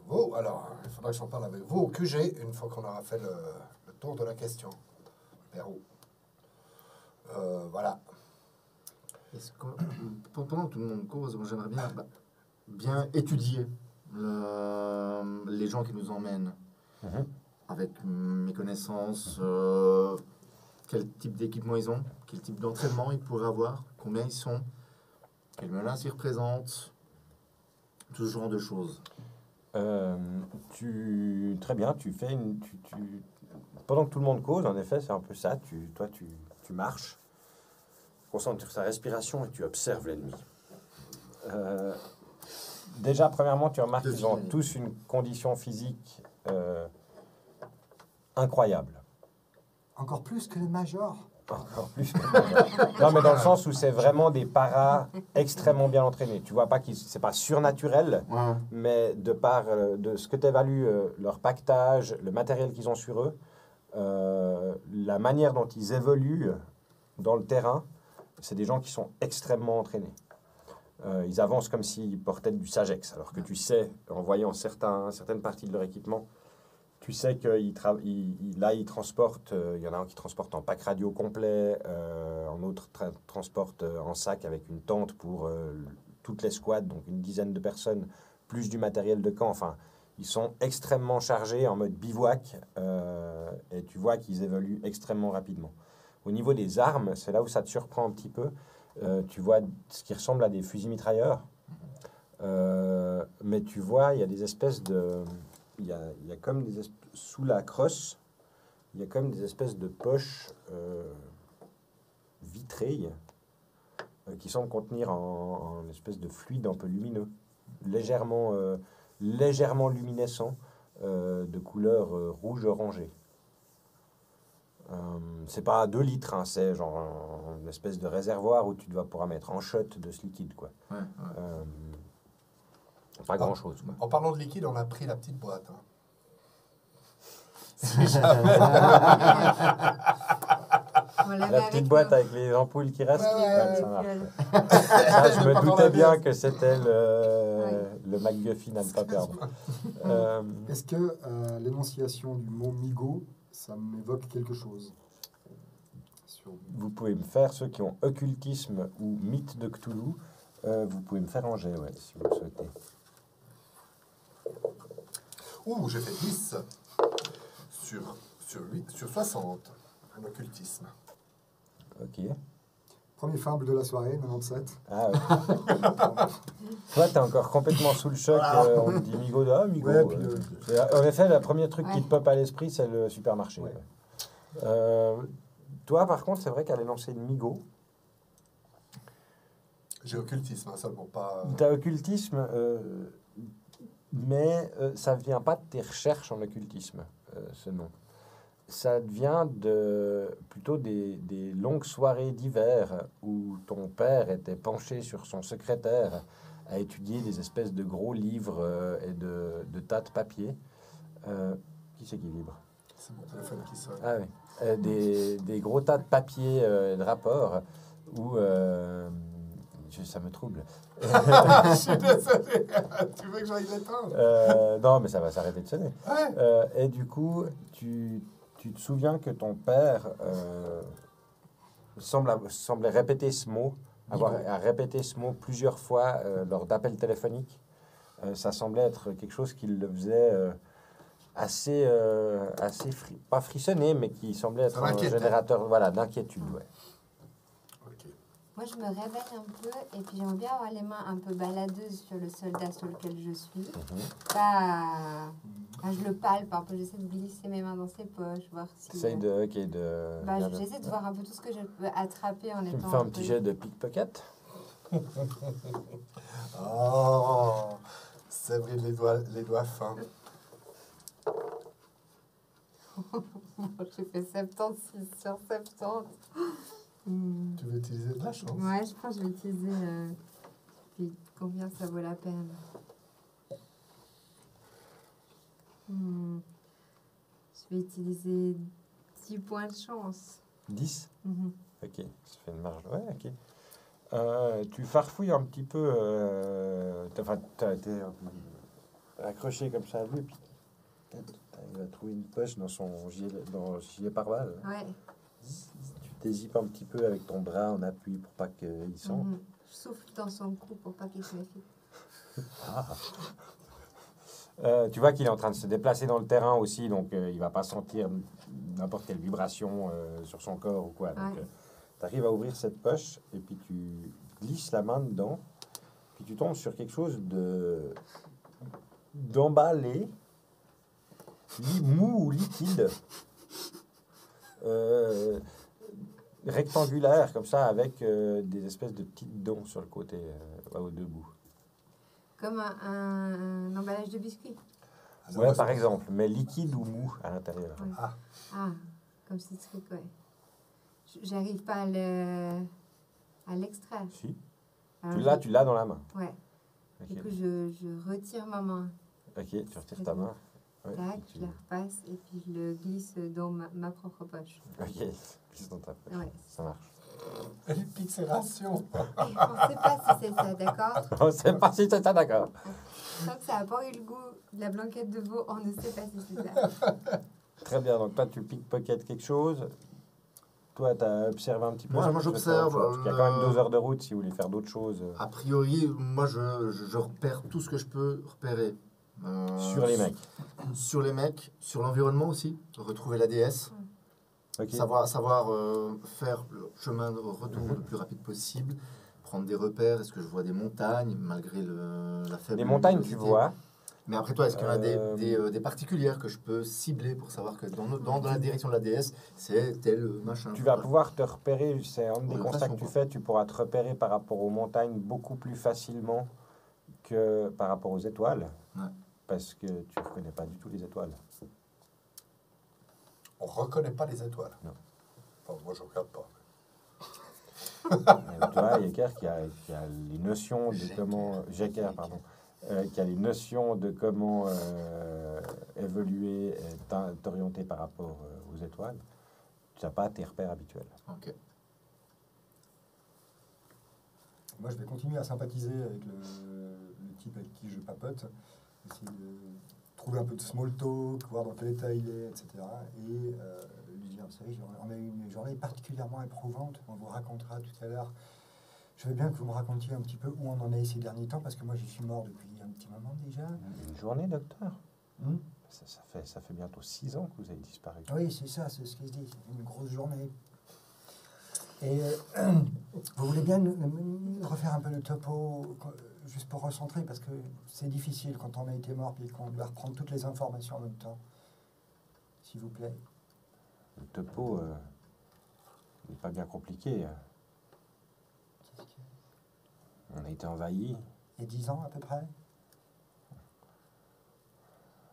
vous. Alors, il faudra que j'en parle avec vous au QG une fois qu'on aura fait le tour de la question. Pérou. Voilà. Est-ce que, pendant que tout le monde cause, moi j'aimerais bien étudier les gens qui nous emmènent. Mhm. Avec mes connaissances, quel type d'équipement ils ont, quel type d'entraînement ils pourraient avoir, combien ils sont, quelle menace ils représentent, tout ce genre de choses. Très bien, tu fais pendant que tout le monde cause, en effet, c'est un peu ça. Tu marches, concentres sur sa respiration et tu observes l'ennemi. Déjà, premièrement, tu remarques qu'ils ont tous une condition physique incroyable. Encore plus que le Major. Encore plus que le Major. Non, mais dans le sens où c'est vraiment des paras extrêmement bien entraînés. Tu vois pas c'est pas surnaturel, Ouais. mais de par de ce que tu évalues leur pactage, le matériel qu'ils ont sur eux, la manière dont ils évoluent dans le terrain, c'est des gens qui sont extrêmement entraînés. Ils avancent comme s'ils portaient du Sagex, alors que tu sais, en voyant certaines parties de leur équipement, tu sais que là, ils transportent, il y en a un qui transporte en pack radio complet, un autre transporte en sac avec une tente pour toutes les squads, donc une dizaine de personnes, plus du matériel de camp. Enfin, ils sont extrêmement chargés en mode bivouac, et tu vois qu'ils évoluent extrêmement rapidement. Au niveau des armes, c'est là où ça te surprend un petit peu. Tu vois ce qui ressemble à des fusils mitrailleurs, mais tu vois, il y a des espèces de... Il y a comme sous la crosse, il y a comme des espèces de poches vitrées qui semblent contenir une espèce de fluide un peu lumineux, légèrement luminescent, de couleur rouge-orangé. C'est pas 2 litres, hein, c'est genre une espèce de réservoir où tu dois pouvoir mettre en shot de ce liquide, quoi. Ouais. Pas grand-chose, quoi. En parlant de liquide, on a pris la petite boîte. Hein. Si jamais. La petite boîte avec les ampoules qui restent, Ouais, ça marche. Ça, je me doutais bien que c'était le MacGuffin à ne pas perdre. Est-ce que l'énonciation du mot Migo, ça m'évoque quelque chose? Vous pouvez me faire, ceux qui ont occultisme ou mythe de Cthulhu, vous pouvez me faire en jet, ouais, si vous le souhaitez. Ouh, j'ai fait 10 sur 60 en occultisme. Ok. Premier fable de la soirée, 97. Ah ouais. Toi, t'es encore complètement sous le choc. On te dit Migo, Migo. Ouais, puis En effet, le premier truc qui te pop à l'esprit, c'est le supermarché. Ouais. Toi, par contre, c'est vrai qu'à l'énoncé de Migo, J'ai occultisme, hein, seulement pas. t'as occultisme, mais ça ne vient pas de tes recherches en occultisme, ce nom. Ça vient plutôt des longues soirées d'hiver où ton père était penché sur son secrétaire à étudier des espèces de gros livres et de tas de papier. Qui c'est qui vibre? C'est mon téléphone qui sonne. Ah oui. Des gros tas de papiers et de rapports où Ça me trouble. Je suis désolé. Tu veux que j'aille l'éteindre? Non, mais ça va s'arrêter de sonner. Ouais. Et du coup, tu te souviens que ton père semblait répéter ce mot, a répété ce mot plusieurs fois lors d'appels téléphoniques. Ça semblait être quelque chose qui le faisait assez, pas frissonner, mais qui semblait être Ça un m'inquiétait. générateur d'inquiétude. Ouais. Ok. Moi, je me réveille un peu et puis j'aimerais bien avoir les mains un peu baladeuses sur le soldat sur lequel je suis. Je le palpe un peu, j'essaie de glisser mes mains dans ses poches, voir si... Essaye J'essaie de voir un peu tout ce que je peux attraper en Tu me étant... fais un petit jet de pickpocket? Oh, Séverine, les doigts fins. J'ai fait 76 sur 70. Tu veux utiliser de la chance? Ouais, je pense que je vais utiliser... Puis combien ça vaut la peine? Je vais utiliser 10 points de chance. 10? Mhm. Ok, ça fait une marge. Ouais, ok. Tu farfouilles un petit peu. T'as été accroché comme ça à lui, puis il va trouver une poche dans son gilet pare-balles. Ouais. Tu dézippes un petit peu avec ton bras en appui pour pas qu'il sente. Mhm. Je souffle dans son cou pour pas qu'il se méfie. Tu vois qu'il est en train de se déplacer dans le terrain aussi, donc il va pas sentir n'importe quelle vibration sur son corps ou quoi. Donc, Ouais. tu arrives à ouvrir cette poche et puis tu glisses la main dedans, puis tu tombes sur quelque chose d'emballé, mou ou liquide, rectangulaire comme ça, avec des espèces de petites dents sur le côté, aux deux bouts. Comme un emballage de biscuits. Ouais, par exemple, mais liquide ou mou à l'intérieur. Ouais. Ah. Ah, comme si c'était quoi? J'arrive pas à l'extraire. Si. Alors, Tu l'as dans la main. Ouais. Ok, Du coup, je retire ma main. ok, tu retires ta main. Ouais, Tac, et tu- je la repasse et puis je le glisse dans ma propre poche. Ok, glisse dans ta poche. Ouais. Ça marche. Elle pique ses rations. On ne sait pas si c'est ça, d'accord? On sait pas si c'est ça, d'accord. Tant que ça n'a pas eu le goût de la blanquette de veau, on ne sait pas si c'est ça. Très bien, donc toi tu pickpocket quelque chose. Toi, tu as observé un petit peu. Moi, ça, moi, tu veux j'observe, faire autre chose. Il y a quand même 2 heures de route si vous voulez faire d'autres choses. A priori, moi, je repère tout ce que je peux repérer. Sur les mecs. Sur les mecs, sur l'environnement aussi. Retrouver la déesse. Ok. Savoir faire le chemin de retour le plus rapide possible. Prendre des repères. Est-ce que je vois des montagnes malgré la faible Les montagnes, tu luminosité. vois. Mais après toi, est-ce qu'il y en a Euh, des particulières que je peux cibler pour savoir que dans la direction de la déesse, c'est tel machin? Tu vas pouvoir te repérer, c'est un des Ouais, constats que tu quoi. fais, tu pourras te repérer par rapport aux montagnes beaucoup plus facilement que par rapport aux étoiles. Ouais. Parce que tu ne reconnais pas du tout les étoiles. On reconnaît pas les étoiles. Non. Enfin, moi, je regarde pas. Tu vois, Yecker qui a les notions de comment... Jecker, pardon. Qui a les notions de comment évoluer et t'orienter par rapport aux étoiles. Tu n'as pas tes repères habituels. Ok. Moi, je vais continuer à sympathiser avec le type avec qui je papote, essayer de trouver un peu de small talk, voir dans quel état il est, etc. Et lui dire, vous savez, on a eu une journée particulièrement éprouvante, on vous racontera tout à l'heure. Je veux bien que vous me racontiez un petit peu où on en est ces derniers temps, parce que moi, j'y suis mort depuis un petit moment déjà. Une journée, docteur? Hmm. Ça fait bientôt 6 ans que vous avez disparu. Oui, c'est ça, c'est ce qui se dit, c'est une grosse journée. Et vous voulez bien nous refaire un peu le topo, juste pour recentrer, parce que c'est difficile quand on a été mort et qu'on doit reprendre toutes les informations en même temps. S'il vous plaît. Le topo n'est pas bien compliqué. Qu'est-ce qu'il y On a été envahis, a Il y a 10 ans à peu près.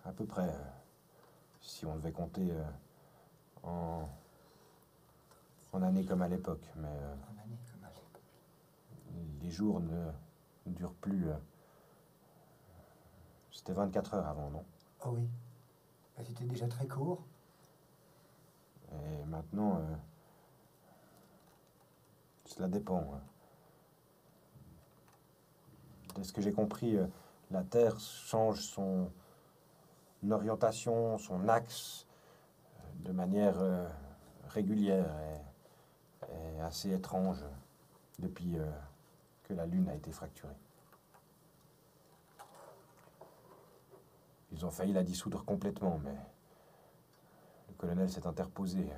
à peu près, si on devait compter en années comme à l'époque. Mais En année comme à l'époque. les jours ne durent plus. C'était 24 heures avant, non? Oh oui. Bah, c'était déjà très court. Et maintenant, cela dépend. de ce que j'ai compris, la Terre change son orientation, son axe de manière régulière et assez étrange depuis que la Lune a été fracturée. Ils ont failli la dissoudre complètement, mais le colonel s'est interposé.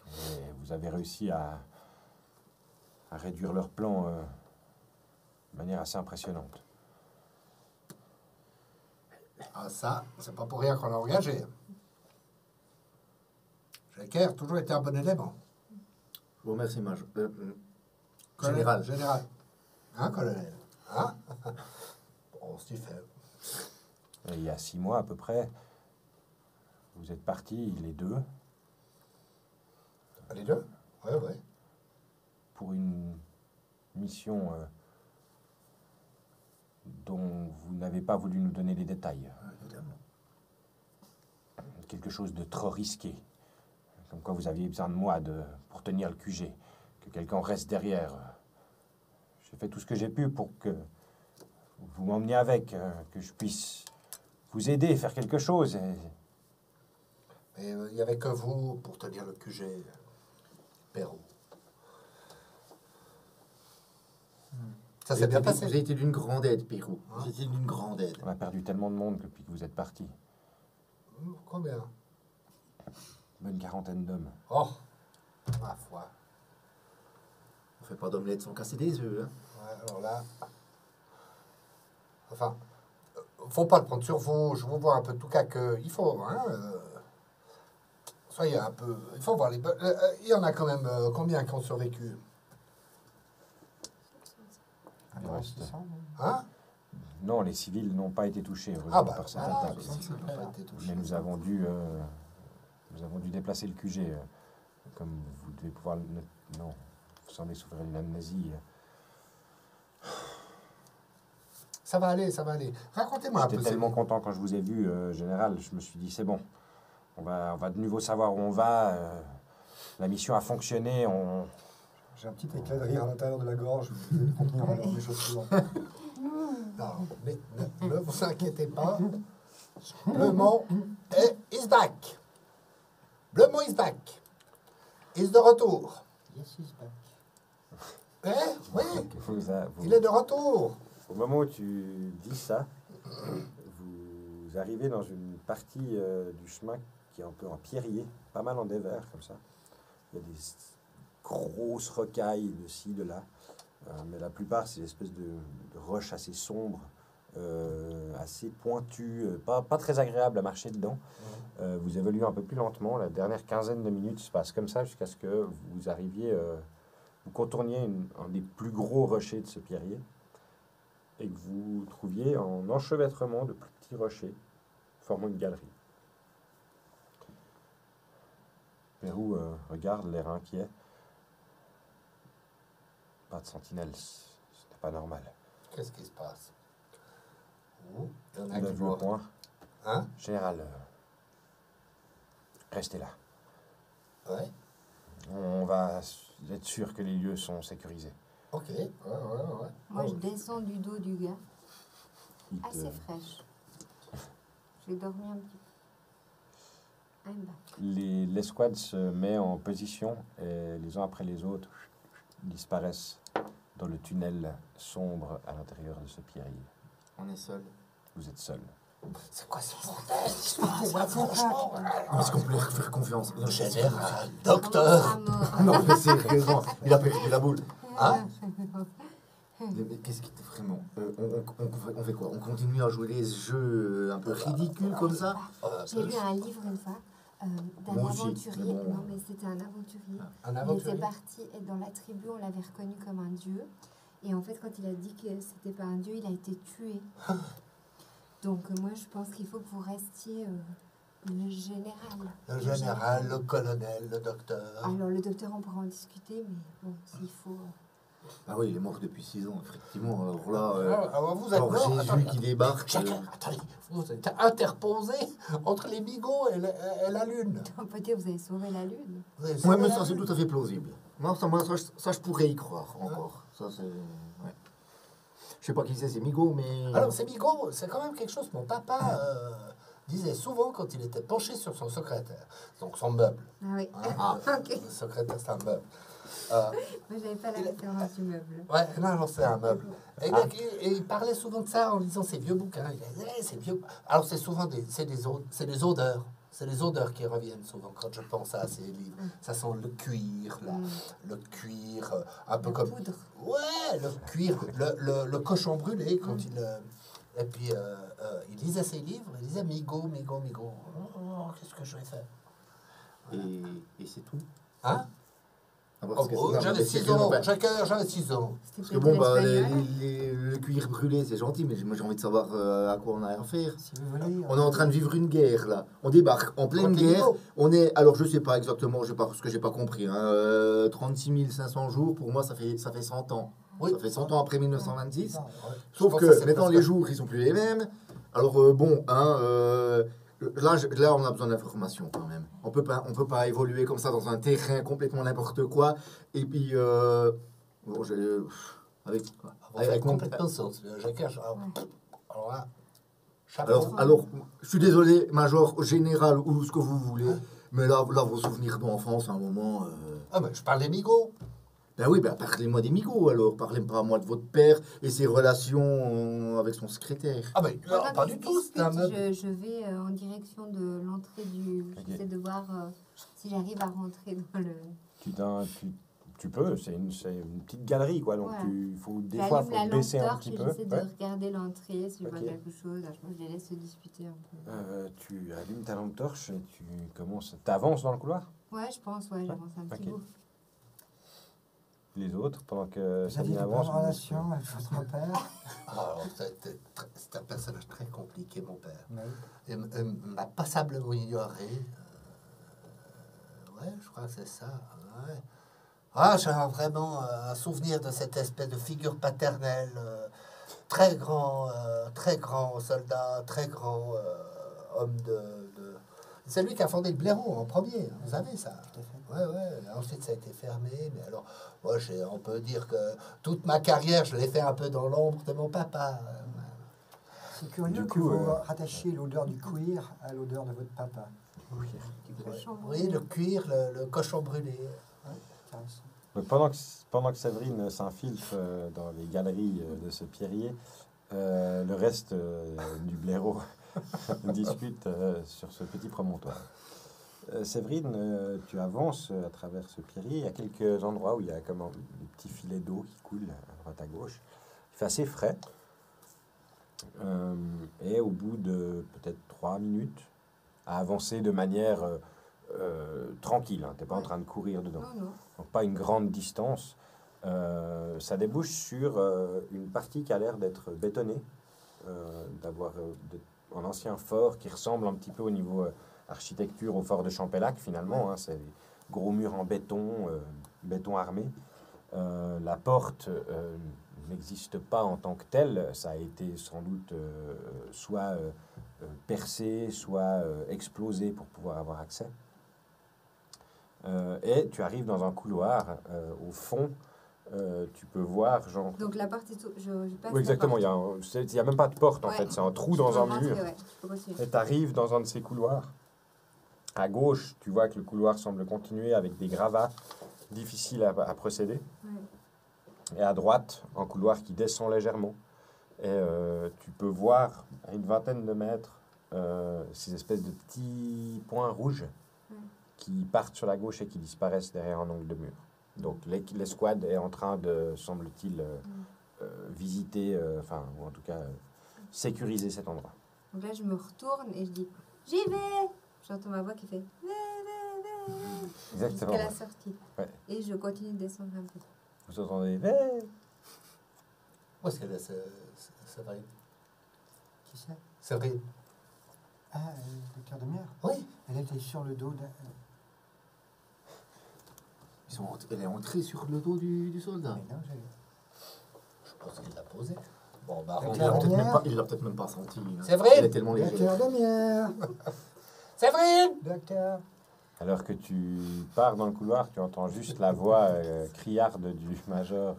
Et vous avez réussi à réduire leur plan de manière assez impressionnante. Ah ça, c'est pas pour rien qu'on l'a engagé. Jecker a toujours été un bon élément. Je vous remercie, Major. Colonel, Général. Général. Hein, colonel? Hein? On s'y fait. Et il y a 6 mois à peu près, vous êtes partis, les deux, Les deux? Oui, oui. pour une mission dont vous n'avez pas voulu nous donner les détails. Évidemment. Quelque chose de trop risqué. Comme quoi vous aviez besoin de moi pour tenir le QG. Que quelqu'un reste derrière. J'ai fait tout ce que j'ai pu pour que vous m'emmeniez avec, que je puisse vous aider, faire quelque chose. Mais il n'y avait que vous pour tenir le QG, Pérou. Ça s'est bien Vous passé. avez été d'une grande aide, Pérou. Hein? Vous étiez d'une grande aide. On a perdu tellement de monde depuis que vous êtes partis. Combien? Bonne quarantaine d'hommes. Oh, ma foi. On fait pas d'omelette sans casser des œufs. Hein. Ouais, alors là... Enfin, faut pas le prendre sur vous. Je vous vois un peu tout cas que... Il faut, hein... soyez un peu... Il faut voir les... il y en a quand même combien qui ont survécu? Il reste- Hein? Non, les civils n'ont pas été touchés heureusement, Ah bah, par cette voilà, attaque. ça n'a pas été touché. Mais nous avons dû déplacer le QG. Comme vous devez pouvoir... Non, vous semblez souffrir d'une amnésie. Ça va aller, ça va aller. Racontez-moi un peu. J'étais tellement content quand je vous ai vu, général. Je me suis dit, c'est bon. On va de nouveau savoir où on va. La mission a fonctionné. J'ai un petit éclat de rire à l'intérieur de la gorge. Je vais le contenir en mes choses suivantes. Non, mais ne vous inquiétez pas. Le mot is back. Le mot is back. Is de retour. Yes, he's back. Eh? Oui, il est de retour. Au moment où tu dis ça, vous arrivez dans une partie du chemin qui est un peu en pierrier, pas mal en dévers comme ça. Il y a des grosses rocailles de ci, de là. Mais la plupart, c'est des espèces de roches assez sombres, assez pointues, pas très agréables à marcher dedans. Vous évoluez un peu plus lentement. La dernière quinzaine de minutes se passe comme ça jusqu'à ce que vous arriviez, vous contourniez un des plus gros rochers de ce pierrier et que vous trouviez en enchevêtrement de plus petits rochers formant une galerie. Pérou regarde, l'air inquiet. Pas de sentinelle, ce n'est pas normal. Qu'est-ce qui se passe? Oh, il y en Vous a avez qui vu au voient. point. Hein? Général, restez là. Ouais. On va être sûr que les lieux sont sécurisés. Ok. Ouais. Moi, je descends du dos du gars, Il te- assez fraîche. J'ai dormi un petit peu. I'm back. L'escouade se met en position et les uns après les autres disparaissent dans le tunnel sombre à l'intérieur de ce pierrier. On est seul. Vous êtes seul. C'est quoi ce bordel? Expliquez-moi franchement. Est-ce qu'on peut leur faire confiance? Général, docteur. À mort. Non, mais sérieusement, il a perdu la boule. Hein? Mais qu'est-ce qui vraiment on fait quoi? On continue à jouer des jeux un peu ridicules comme ça? J'ai lu un livre une fois d'un Moi aussi, aventurier. mais bon. Non, mais c'était un aventurier. Un Il aventurier. était parti et dans la tribu, on l'avait reconnu comme un dieu. Et en fait, quand il a dit que c'était pas un dieu, il a été tué. Donc moi, je pense qu'il faut que vous restiez le général. Le général, le colonel, le docteur. Alors le docteur, on pourra en discuter, mais bon, s'il faut... Ah oui, il est mort depuis 6 ans, effectivement. Alors là, Alors, vous êtes alors mort. Jésus Attendez. qui débarque. Chacun, attendez, vous êtes interposé entre les bigots et la lune. Peut-être vous avez sauvé la lune. Vous avez Ouais, sauvé mais la ça, c'est lune. tout à fait plausible. Non, ça, je pourrais y croire encore. Ça, c'est... Ouais. Je sais pas qui c'est Migaud, mais... Alors, c'est Migaud, c'est quand même quelque chose que mon papa disait souvent quand il était penché sur son secrétaire. Donc, son meuble. Ah oui. Hein. Ok. Le secrétaire, c'est un meuble. Moi, j'avais pas la référence du meuble. Ouais, non, c'est un meuble. Et il parlait souvent de ça en lisant ses vieux bouquins. Il disait, c'est vieux. Alors, c'est souvent c'est des odeurs. C'est les odeurs qui reviennent souvent quand je pense à ces livres. Ça sent le cuir, le cuir, un peu La comme... poudre. Ouais, le cuir, le cochon brûlé quand il... et puis, il lisait ses livres, il disait Migaud, Migaud, Migaud. Oh, qu'est-ce que je vais faire? Et c'est tout. Hein? Ah, parce que c'est- J'avais mais 6 c'est ans, pas- j'avais 6 ans. Parce que bon, bah, le cuir brûlé, c'est gentil, mais moi j'ai envie de savoir à quoi on a affaire. Si vous voulez. On est en train de vivre une guerre, là. On débarque en pleine Contre les guerre. Migaud. On est, alors je sais pas exactement, je sais pas, ce que j'ai pas compris. Hein, 36 500 jours, pour moi, ça fait 100 ans. Oui. Ça fait 100 ans après 1926. Non, Ouais. Je Sauf pense que ça, c'est maintenant, presque- les jours, ils sont plus les mêmes. Alors, bon, hein, là, on a besoin d'informations quand même. On peut pas évoluer comme ça dans un terrain complètement n'importe quoi. Et puis, bon, avec, On fait avec mon- complètement sens. Jacques, alors là, chapeau. alors, je suis désolé, major, général ou ce que vous voulez, mais là vos souvenirs d'enfance, à un moment. Ah, mais je parle des Migaud. Ben oui, ben parlez-moi des Migaud alors. Parlez-moi moi de votre père et ses relations avec son secrétaire. Ah, mais Pendant pas qu'ils du tout, c'est un discutent, meuble. je vais en direction de l'entrée du... Ok. J'essaie de voir si j'arrive à rentrer dans le... Tu peux, c'est une petite galerie, quoi. Donc, Ouais. il faut des fois J'allume la faut baisser un lampe petit torche et peu. j'essaie de Ouais. regarder l'entrée si je vois Ok. quelque chose. Je pense que je les laisse se disputer un peu. Tu allumes ta lampe torche et tu commences. T'avances dans le couloir. Ouais, je pense, ouais, j'avance un petit Ok. bout. Les autres, pendant que Vous aviez Sabine de bonnes avance. relations avec votre père? Alors, c'est un personnage très compliqué, mon père. Oui. Il m'a passablement ignoré. Ouais, je crois que c'est ça. Ouais. Ah, j'ai vraiment un souvenir de cette espèce de figure paternelle. Très grand soldat, très grand homme de... C'est lui qui a fondé le blaireau en premier, vous savez ça. Tout à fait. Ouais. Ensuite, ça a été fermé. Mais alors, moi, on peut dire que toute ma carrière, je l'ai fait un peu dans l'ombre de mon papa. C'est curieux Du que coup, vous rattachiez l'odeur du cuir à l'odeur de votre papa. Du cochon Oui, le cuir, le cochon brûlé. Intéressant. Donc, pendant que Séverine s'infiltre dans les galeries de ce pierrier, le reste du blaireau discute sur ce petit promontoire. Séverine, tu avances à travers ce pierrier. Il y a quelques endroits où il y a comme des petits filets d'eau qui coulent à droite à gauche. Il fait assez frais. Et au bout de peut-être 3 minutes, à avancer de manière tranquille, hein, tu n'es pas en train de courir dedans. Non. Donc pas une grande distance. Ça débouche sur une partie qui a l'air d'être bétonnée, d'avoir un ancien fort qui ressemble un petit peu au niveau architecture au fort de Champellac finalement. Hein, c'est des gros murs en béton, béton armé. La porte n'existe pas en tant que telle. Ça a été sans doute soit percé, soit explosé pour pouvoir avoir accès. Et tu arrives dans un couloir. Au fond, tu peux voir, genre... Donc la porte est... Je passe Oui, exactement. la Il y a même pas de porte, en Ouais. fait. C'est un trou porte. dans Je un peux mur. rentrer, ouais, je peux continuer. Et tu arrives dans un de ces couloirs. À gauche, tu vois que le couloir semble continuer avec des gravats difficiles à procéder. Ouais. Et à droite, un couloir qui descend légèrement. Et tu peux voir à une vingtaine de mètres ces espèces de petits points rouges qui partent sur la gauche et qui disparaissent derrière un angle de mur. Donc l'escouade est en train de, semble-t-il, visiter, ou en tout cas sécuriser cet endroit. Donc là, je me retourne et je dis « J'y vais !» J'entends ma voix qui fait « Vais !» Exactement. Jusqu'à la sortie. Ouais. Et je continue de descendre un peu. Vous entendez hey Où est-ce qu'elle est, Séverine? Qui c'est? Séverine. Ah, le docteur de Mière. Oui. Elle était sur le dos d'un... Elle est entrée sur le dos du soldat. Mais non, Je pense qu'il l'a posé. Bon, bah, Le Il Docteur l'a de Mière. peut-être même pas senti. Hein. C'est vrai. Elle est tellement légère. Docteur de Mière. Séverine! Docteur. Alors que tu pars dans le couloir, tu entends juste la voix criarde du major.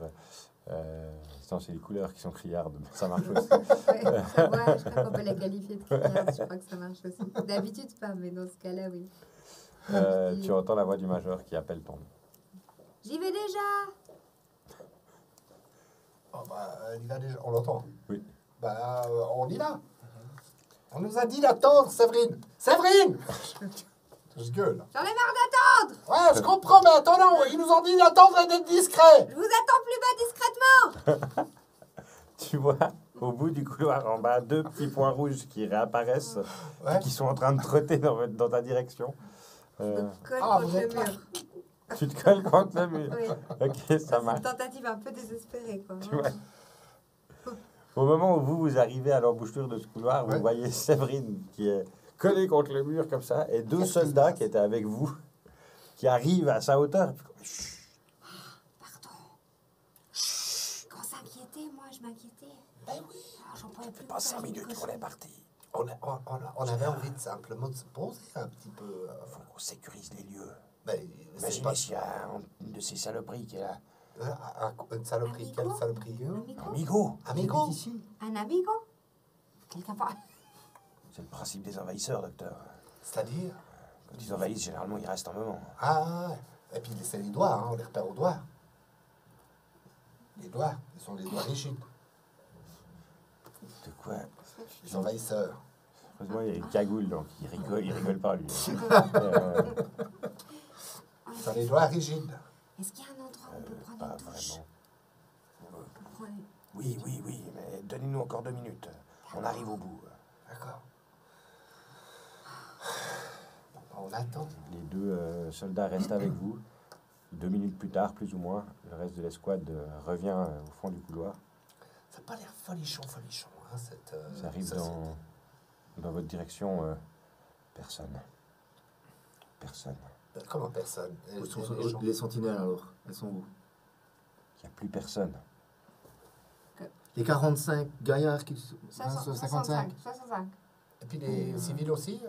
Non, c'est les couleurs qui sont criardes, mais ça marche aussi. Ouais, je crois qu'on peut les qualifier de criardes, je crois que ça marche aussi. D'habitude pas, mais dans ce cas-là, oui. Tu entends la voix du major qui appelle ton nom. J'y vais déjà. Oh, bah, il va déjà. On l'entend. Oui. Bah, on y va. On nous a dit d'attendre, Séverine. Séverine. Je gueule. J'en ai marre d'attendre. Ouais, je comprends, mais attendons. Ils nous ont dit d'attendre et d'être discrets. Je vous attends plus bas discrètement. Tu vois, au bout du couloir en bas, 2 petits points rouges qui réapparaissent Ouais. et qui sont en train de trotter dans ta direction. Je me colle Ah, contre vous le êtes là. mur. Tu te colles contre le mur. Oui. Ok, ça C'est marche. une tentative un peu désespérée, quoi. Tu vois. Au moment où vous arrivez à l'embouchure de ce couloir, Ouais. vous voyez Séverine qui est collée contre le mur comme ça, et 2 Qu'est-ce qui se soldats passe qui étaient avec vous, qui arrivent à sa hauteur. Chut. Pardon. Quand s'inquiétait, moi, je m'inquiétais. Ben oui. Ah, j'en pouvais plus. Pas de faire 5 une minutes pour cochonnerie. les parties. On avait envie de simplement de se poser un petit peu. Faut qu'on sécurise les lieux. Mais c'est Imaginez pas s'il y a une de ces saloperies qui est là. une saloperie. Amigo. Quelle saloperie? Amigo. Amigo, Amigo. Habite ici. Un amigo. Quelqu'un parle. c'est le principe des envahisseurs, docteur. C'est-à-dire? Quand ils envahissent, généralement, ils restent un moment. Ah, et puis c'est les doigts, hein, on les repère aux doigts. Les doigts, ce sont des doigts rigides. De quoi? Les envahisseurs. Heureusement, il y a une cagoule, donc il rigole pas, lui. Ce sont des doigts rigides. Est-ce qu'il y a un endroit où on peut prendre Pas une douche? vraiment. Pour prendre- Oui, mais donnez-nous encore 2 minutes. On arrive au bout. D'accord. On attend. Les 2 soldats restent avec vous. 2 minutes plus tard, plus ou moins, le reste de l'escouade revient au fond du couloir. Ça n'a pas l'air folichon, hein, cette... Ça arrive ça, dans votre direction. Personne. Personne. Comment personne? Où sont Les gens- les sentinelles alors? Elles sont où? Il n'y a plus personne. Les 45 gaillards qui... 65. 65. Et puis les civils aussi?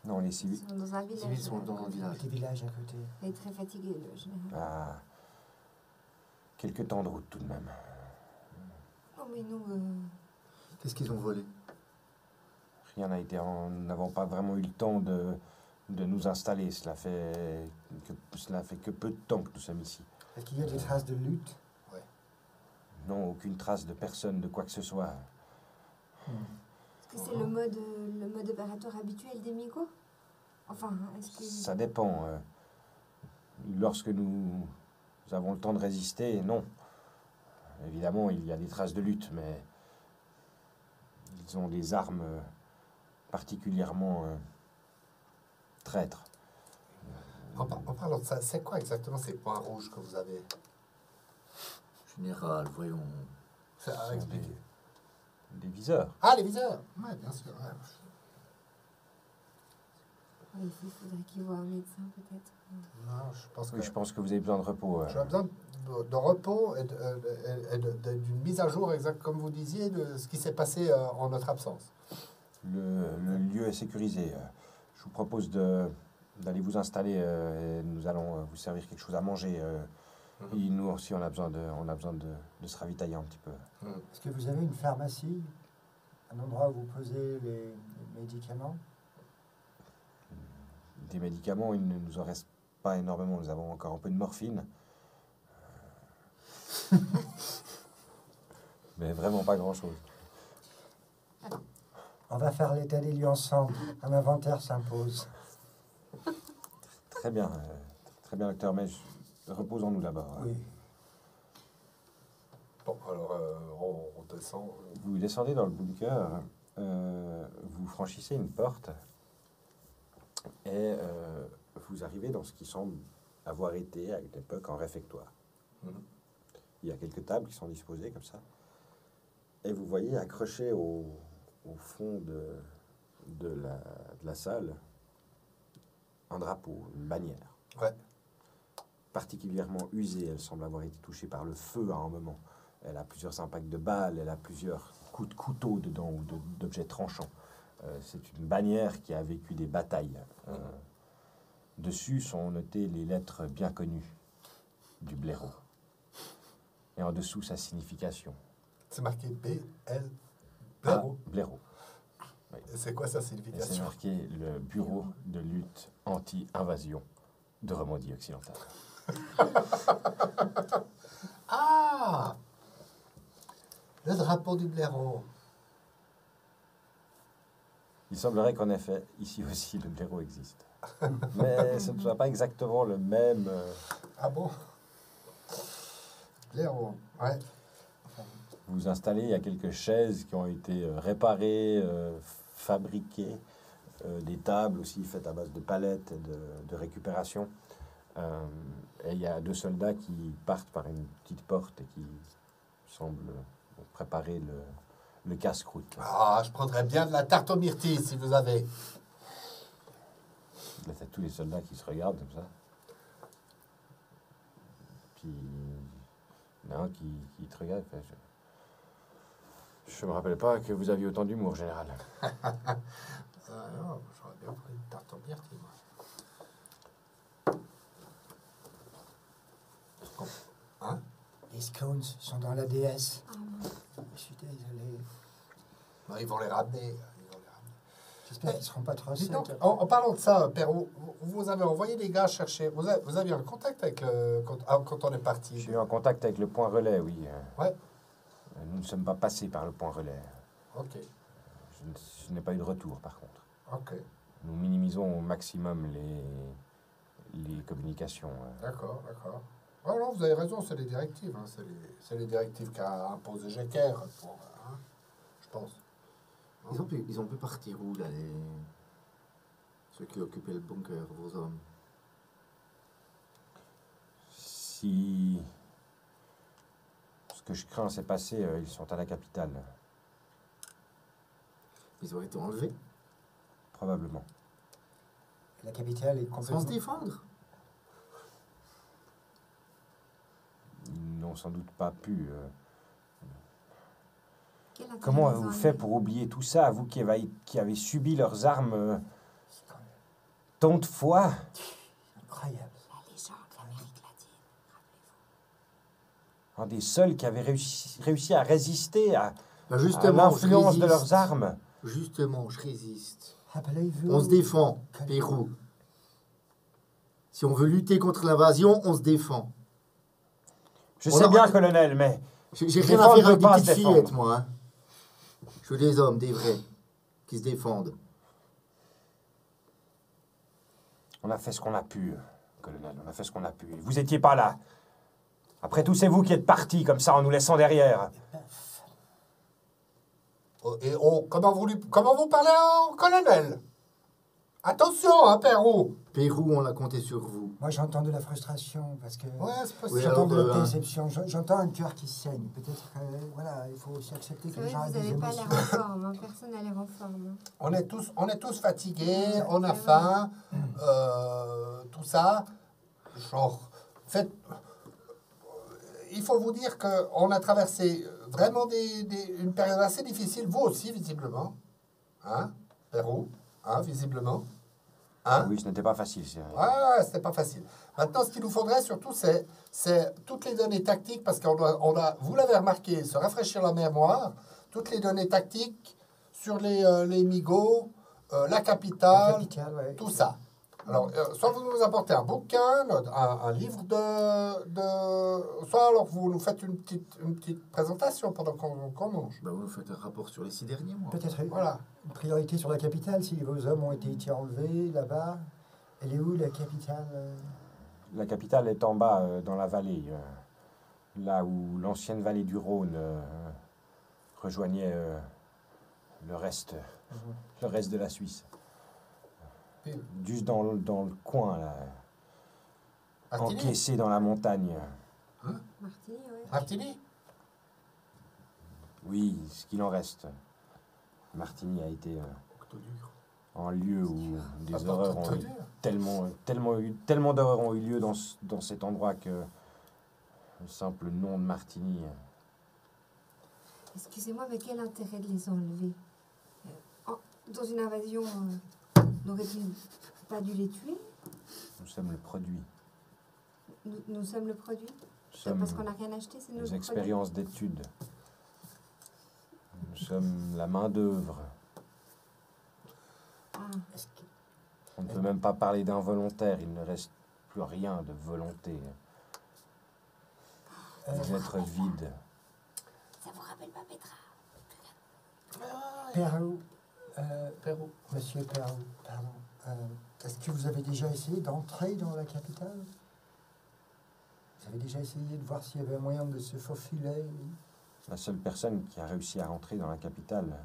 Non, les Ils civils. sont dans un Les village. civils sont dans un village. Petit village à côté. Il est très fatigué, le général. Ah, quelques temps de route tout de même. Oh, mais nous, Qu'est-ce qu'ils ont volé? Rien n'a été. Nous n'avons pas vraiment eu le temps de nous installer. Cela fait que peu de temps que nous sommes ici. Est-ce qu'il y a des traces de lutte? Non, aucune trace de personne, de quoi que ce soit. est-ce que c'est le mode opératoire habituel des migos? Enfin, est-ce que... Ça dépend. Lorsque nous avons le temps de résister, non. Évidemment, il y a des traces de lutte, mais ils ont des armes particulièrement traîtres. En parlant de ça, c'est quoi exactement ces points rouges que vous avez? Général, voyons. Ça Ce a sont expliqué. des viseurs. Ah, les viseurs! Oui, bien sûr. Ouais. Oui, il faudrait qu'il voit un médecin, peut-être. Non, je pense que... Oui, je pense que vous avez besoin de repos. J'aurais besoin de repos et d'une mise à jour exacte, comme vous disiez, de ce qui s'est passé en notre absence. Le lieu est sécurisé. Je vous propose d'aller vous installer et nous allons vous servir quelque chose à manger. Et nous aussi, on a besoin de se ravitailler un petit peu. Est-ce que vous avez une pharmacie? Un endroit où vous posez les médicaments? Des médicaments, il ne nous en reste pas énormément. Nous avons encore un peu de morphine. Mais vraiment pas grand-chose. On va faire l'état des lieux ensemble. Un inventaire s'impose. Très bien, docteur, mais reposons-nous d'abord. Oui. Bon, alors, on descend. Vous descendez dans le bunker, vous franchissez une porte et vous arrivez dans ce qui semble avoir été à une époque en réfectoire. Mhm. Il y a quelques tables qui sont disposées comme ça. Et vous voyez accroché au fond de la salle un drapeau, une bannière. Ouais. Particulièrement usée, elle semble avoir été touchée par le feu à un moment. Elle a plusieurs impacts de balles, elle a plusieurs coups de couteau dedans ou d'objets tranchants. C'est une bannière qui a vécu des batailles Dessus sont notées les lettres bien connues du blaireau. Et en dessous, sa signification. C'est marqué B-L. Blaireau. Blaireau. Et c'est quoi sa Et c'est signification? marqué le Bureau de lutte anti-invasion de Romandie occidentale. Ah! Le drapeau du blaireau. Il semblerait qu'en effet, ici aussi, le blaireau existe. Mais ce ne soit pas exactement le même. Ah bon? Blaireau, ouais. Vous vous installez, il y a quelques chaises qui ont été réparées, fabriquées, des tables aussi faites à base de palettes et de récupération. Et il y a 2 soldats qui partent par une petite porte et qui semblent préparer le casse-croûte. Ah, je prendrais bien de la tarte aux myrtilles si vous avez. Là, t'as tous les soldats qui se regardent comme ça. Puis, il y en a un qui te regarde. Fait, je me rappelle pas que vous aviez autant d'humour, général. Non, j'aurais bien pris une tarte aux myrtilles, moi. Hein? Les scones sont dans la DS. Ah, mince. Je suis désolé. Non, ils vont les ramener. J'espère qu'ils ne seront pas trop Dis secs. donc, en parlant de ça, Perrault, vous avez envoyé les gars chercher. Vous aviez un contact avec quand on est parti. Je suis en contact avec le point relais, oui. Ouais. Nous ne sommes pas passés par le point relais. Ok, Je n'ai pas eu de retour, par contre. ok, Nous minimisons au maximum les communications. d'accord, d'accord. Oh non, vous avez raison, c'est les directives. Hein, c'est les directives qu'a imposé Jecker, hein, je pense. Ils ont pu partir où, là, ceux qui occupaient le bunker, vos hommes? Si ce que je crains s'est passé, ils sont à la capitale, Ils ont été enlevés probablement. La capitale est sans complètement... se défendre. Ils n'ont sans doute pas pu. Quel intérêt Comment ils ont avez-vous à fait nous? pour oublier tout ça, vous qui avez subi leurs armes C'est quand même tant de fois? incroyable. La légende d'Amérique latine, rappelez-vous. Un des seuls qui avaient réussi à résister à Justement, l'influence je de leurs résiste. armes. Justement, je résiste. Rappelez-vous... On se défend, Pérou. Si on veut lutter contre l'invasion, on se défend. Je On sais a- bien, colonel, mais J'ai rien Défendre à faire veut avec des pas petites se défendre. fillettes, moi. Hein. Je veux des hommes, des vrais, qui se défendent. on a fait ce qu'on a pu, colonel. On a fait ce qu'on a pu. Vous étiez pas là. Après tout, c'est vous qui êtes partis comme ça en nous laissant derrière. Et comment vous parlez au colonel? Attention, hein, Perrault. Pérou, on a compté sur vous. Moi, j'entends de la frustration parce que... Ouais, c'est possible. Oui, J'entends de alors, la déception, j'entends un cœur qui saigne. Peut-être que, voilà, il faut aussi accepter que C'est les vrai gens que aient vous des n'avez pas émotions. l'air en forme, hein. Personne n'a l'air en forme. Hein. On est tous fatigués, on a C'est faim, tout ça. Genre, faites, il faut vous dire qu'on a traversé vraiment une période assez difficile, vous aussi, visiblement. Hein, Perrault, hein, visiblement. Hein? Oui, ce n'était pas facile, c'est vrai. Ouais, c'était pas facile. Maintenant, ce qu'il nous faudrait surtout, c'est toutes les données tactiques, parce qu'on doit, vous l'avez remarqué, se rafraîchir la mémoire, toutes les données tactiques sur les MIGO, la La capitale, capitale, ouais. tout ça. Alors, soit vous nous apportez un bouquin, un livre soit alors vous nous faites une petite présentation pendant qu'on mange. Bah, vous faites un rapport sur les 6 derniers mois. Peut-être Voilà. une priorité sur la capitale, si vos hommes ont été enlevés là-bas. Elle est où, la capitale La capitale est en bas, dans la vallée, là où l'ancienne vallée du Rhône rejoignait le reste de la Suisse. Puis, Juste dans le coin, là, Martini? encaissé dans la montagne. Martini, oui. Martini? Oui, ce qu'il en reste. Martigny a été Octodur. un lieu où des Attends, horreurs attends, ont eu tellement d'horreurs ont eu lieu dans cet endroit que le simple nom de Martigny. Excusez-moi, mais quel intérêt de les enlever? Dans une invasion, n'aurait-il pas dû les tuer? Nous sommes le produit. Nous sommes le produit. Nous sommes Parce qu'on n'a rien acheté, c'est nous le les produit. expériences d'études. Nous sommes la main-d'œuvre. Ah, Est-ce que- On ne peut même pas parler d'involontaire, il ne reste plus rien de volonté. Vous êtes vide. ça vous rappelle pas Petra? Perrault, Perrault. monsieur Perrault, pardon. Est-ce que vous avez déjà essayé d'entrer dans la capitale? Vous avez déjà essayé de voir s'il y avait un moyen de se faufiler? La seule personne qui a réussi à rentrer dans la capitale,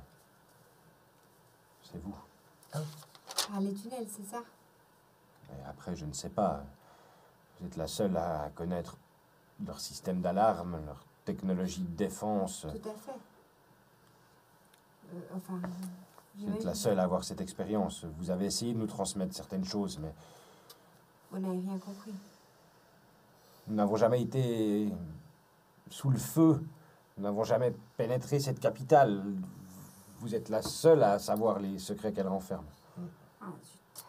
c'est vous. Ah, les tunnels, c'est ça? Et après, je ne sais pas. Vous êtes la seule à connaître leur système d'alarme, leur technologie de défense. Tout à fait. Enfin, Vous êtes la seule à avoir cette expérience. Vous avez essayé de nous transmettre certaines choses, mais on n'avait rien compris. nous n'avons jamais été sous le feu. Nous n'avons jamais pénétré cette capitale. Vous êtes la seule à savoir les secrets qu'elle renferme. Ah, zut.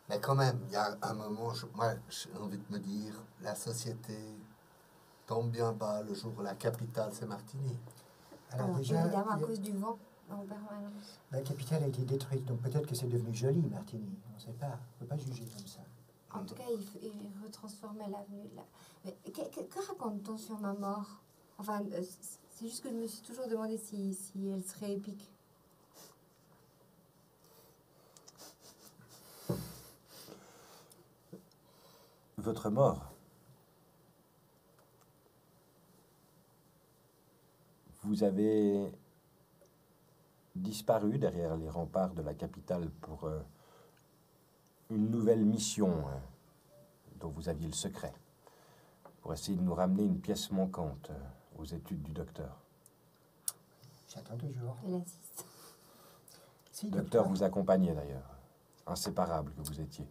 Mais quand même, il y a un moment, moi, j'ai envie de me dire, la société tombe bien bas le jour où la capitale, c'est Martigny. Alors Alors, déjà, évidemment, à cause du vent en permanence. la capitale a été détruite, donc peut-être que c'est devenu joli, Martigny. On ne sait pas. On ne peut pas juger comme ça. En tout cas, il retransformait l'avenue là. Mais que raconte-t-on sur ma mort? Enfin, c'est juste que je me suis toujours demandé si elle serait épique. Votre mort. Vous avez disparu derrière les remparts de la capitale pour une nouvelle mission dont vous aviez le secret, pour essayer de nous ramener une pièce manquante aux études du docteur. J'attends toujours. Elle insiste. Si, Le docteur vous accompagnait d'ailleurs, inséparable que vous étiez.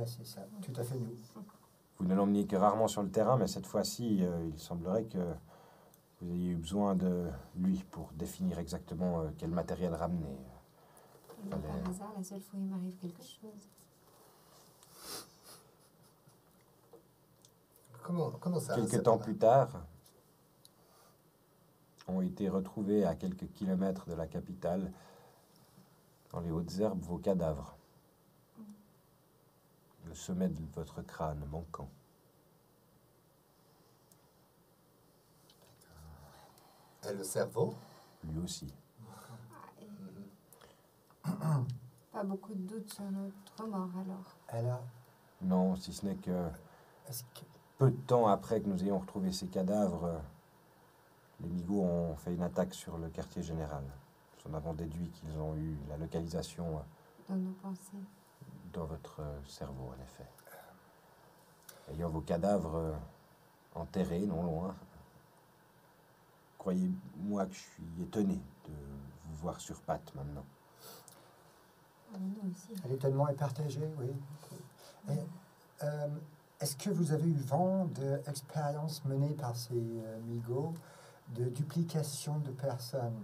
C'est ça, tout à fait nous. Vous ne l'emmeniez que rarement sur le terrain, mais cette fois-ci, il semblerait que vous ayez eu besoin de lui pour définir exactement quel matériel ramener. Et moi, par hasard, la seule fois où il m'arrive quelque chose. Comment ça Quelque c'est temps pas- plus tard, ont été retrouvés à quelques kilomètres de la capitale, dans les hautes herbes, vos cadavres. Le sommet de votre crâne manquant. Et le cerveau? Lui aussi. Pas beaucoup de doutes sur notre mort alors. Alors, Non, si ce n'est que est-ce que... peu de temps après que nous ayons retrouvé ces cadavres, les Migos ont fait une attaque sur le quartier général. Nous en avons déduit qu'ils ont eu la localisation Dans nos pensées. dans votre cerveau, en effet. Ayant vos cadavres enterrés, non loin, croyez-moi que je suis étonné de vous voir sur pattes maintenant. Ah, nous aussi. L'étonnement est partagé, oui. Et, est-ce que vous avez eu vent d'expériences menées par ces Migos de duplication de personnes?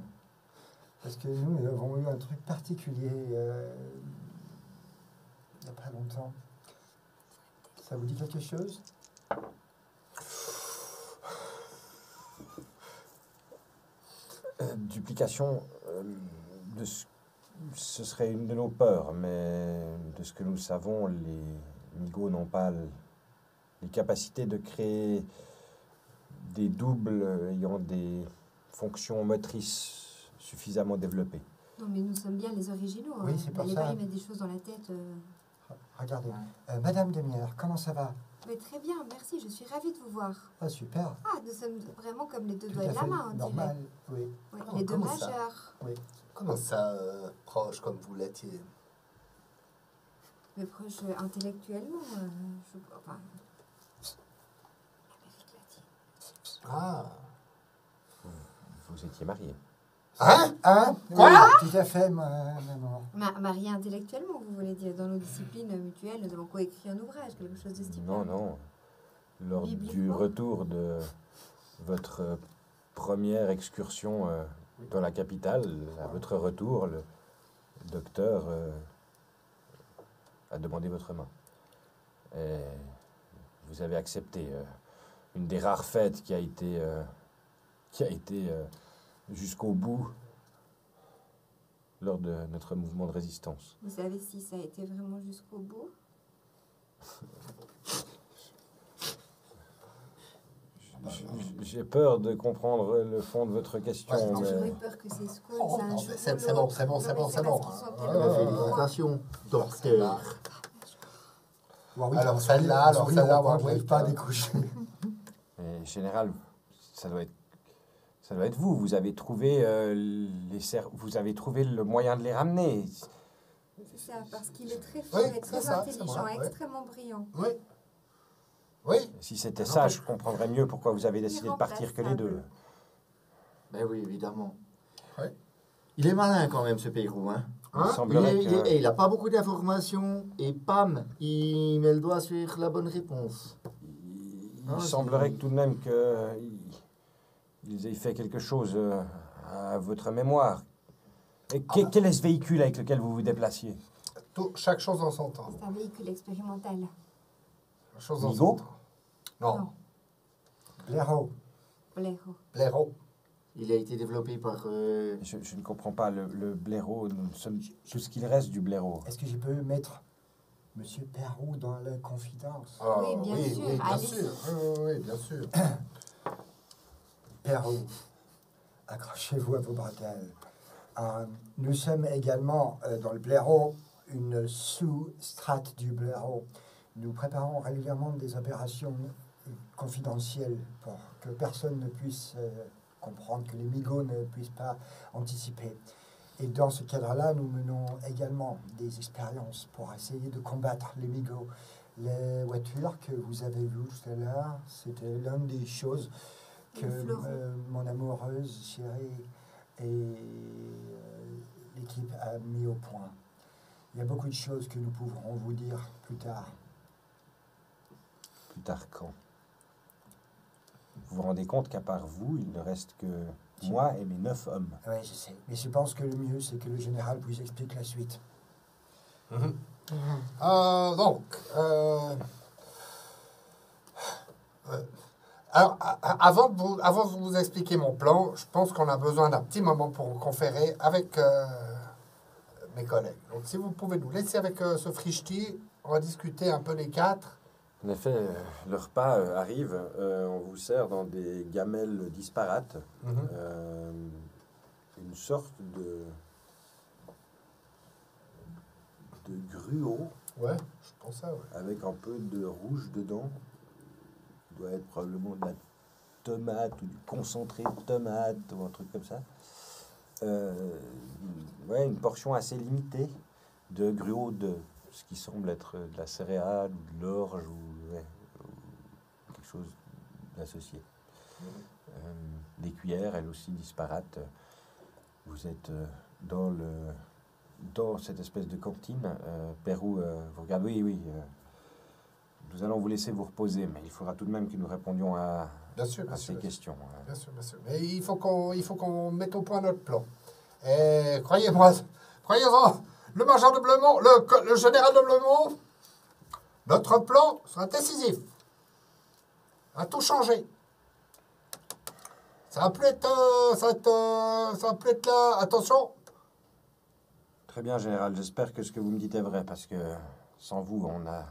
Parce que nous avons eu un truc particulier il n'y a pas longtemps. Ça vous dit quelque chose? Duplication, ce serait une de nos peurs, mais de ce que nous savons, les Migos n'ont pas les capacités de créer des doubles ayant des fonctions motrices suffisamment développées. Non, mais nous sommes bien les originaux. Oui, hein. c'est pour N'allez ça. pas y mettre des choses dans la tête. Regardez. Madame Demière, comment ça va? Mais très bien, merci, je suis ravie de vous voir. Ah, super. Ah, nous sommes vraiment comme les deux Tout doigts à de la fait main, on dirait. normal, oui. Ouais, Comment- les deux comment ça majeurs. Comment ça, proche comme vous l'étiez? Mais proches intellectuellement, enfin, l'Amérique latine. Ah. Vous étiez mariés. Hein? Hein? Quoi? Oui, tout à fait, maman. Marié intellectuellement, vous voulez dire. Dans nos disciplines mutuelles, nous avons coécrit un ouvrage, quelque chose de ce type. Non, non. Lors du Bibliquement. retour de votre première excursion dans la capitale, à votre retour, le docteur a demandé votre main. Et vous avez accepté une des rares fêtes qui a été jusqu'au bout lors de notre mouvement de résistance. Vous savez si ça a été vraiment jusqu'au bout? J'ai peur de comprendre le fond de votre question. Ouais, non, mais- J'aurais peur que ces squads, Oh, c'est un non, jour mais ou c'est l'autre. bon, c'est bon, c'est Non, bon, mais c'est bon. parce qu'ils sont Ah, peut-être ouais, Félicitations, docteur. Warwick, Alors, un celle-là, sourire, alors, un sourire celle-là, au coin, Warwick, j'arrive pas à décrocher. Mais général, ça doit être vous. Vous avez trouvé vous avez trouvé le moyen de les ramener. C'est ça, parce qu'il est très fort Oui, et c'est très ça, c'est intelligent, vrai, ouais. extrêmement brillant. Oui. Oui. Si c'était ça, je comprendrais mieux pourquoi vous avez décidé de partir que les deux. Irremplaçable. Ben oui, évidemment. Ouais. Il est malin quand même, ce Pérou, hein. Il Hein? Il semblerait que... il a pas beaucoup d'informations et pam, il met le doigt sur la bonne réponse. Il Ah, semblerait c'est- que tout de même qu'ils aient fait quelque chose à votre mémoire. Et quel est ce véhicule avec lequel vous vous déplaciez? Chaque chose en son temps. C'est un véhicule expérimental. Chaque chose en Migo? son temps. Non. Non. Blaireau. Blaireau. Blaireau. Il a été développé par... Je ne comprends pas. Le blaireau, nous sommes tout ce qu'il reste du blaireau. Est-ce que je peux mettre Monsieur Perrault dans la confidence? Ah, Oui, bien sûr, Oui, bien allez-y. sûr. Oui, bien sûr. Perrault, accrochez-vous à vos bretelles. Nous sommes également dans le blaireau, une sous-strate du blaireau. Nous préparons régulièrement des opérations confidentielles pour que personne ne puisse comprendre, que les migots ne puissent pas anticiper. Et dans ce cadre-là, nous menons également des expériences pour essayer de combattre les migots. Les voitures que vous avez vues tout à l'heure, c'était l'une des choses que Le fleuron. mon amoureuse chérie et l'équipe a mis au point. Il y a beaucoup de choses que nous pourrons vous dire plus tard. Plus tard quand? Vous vous rendez compte qu'à part vous, il ne reste que moi et mes 9 hommes. Oui, je sais. Mais je pense que le mieux, c'est que le général vous explique la suite. Donc, alors, avant de vous expliquer mon plan, je pense qu'on a besoin d'un petit moment pour conférer avec mes collègues. Donc, si vous pouvez nous laisser avec ce frichti, on va discuter un peu les quatre. En effet, le repas arrive. On vous sert dans des gamelles disparates. Une sorte de gruau Ouais, je pense ça, ouais. avec un peu de rouge dedans. Il doit être probablement de la tomate ou du concentré de tomate ou un truc comme ça. Ouais, une portion assez limitée de gruau de ce qui semble être de la céréale ou de l'orge ou quelque chose d'associé. Des cuillères, elles aussi disparates. Vous êtes dans cette espèce de cantine. Pérou, vous regardez, oui. Nous allons vous laisser vous reposer, mais il faudra tout de même que nous répondions à Bien sûr, bien ces sûr. questions. Bien sûr, bien sûr. Mais il faut qu'on mette au point notre plan. Et croyez-moi, croyez-en, le major de Blemont, le général de Blemont, notre plan sera décisif. À tout changer. Ça va plus être là. Attention. Très bien, général. J'espère que ce que vous me dites est vrai, parce que sans vous, on n'a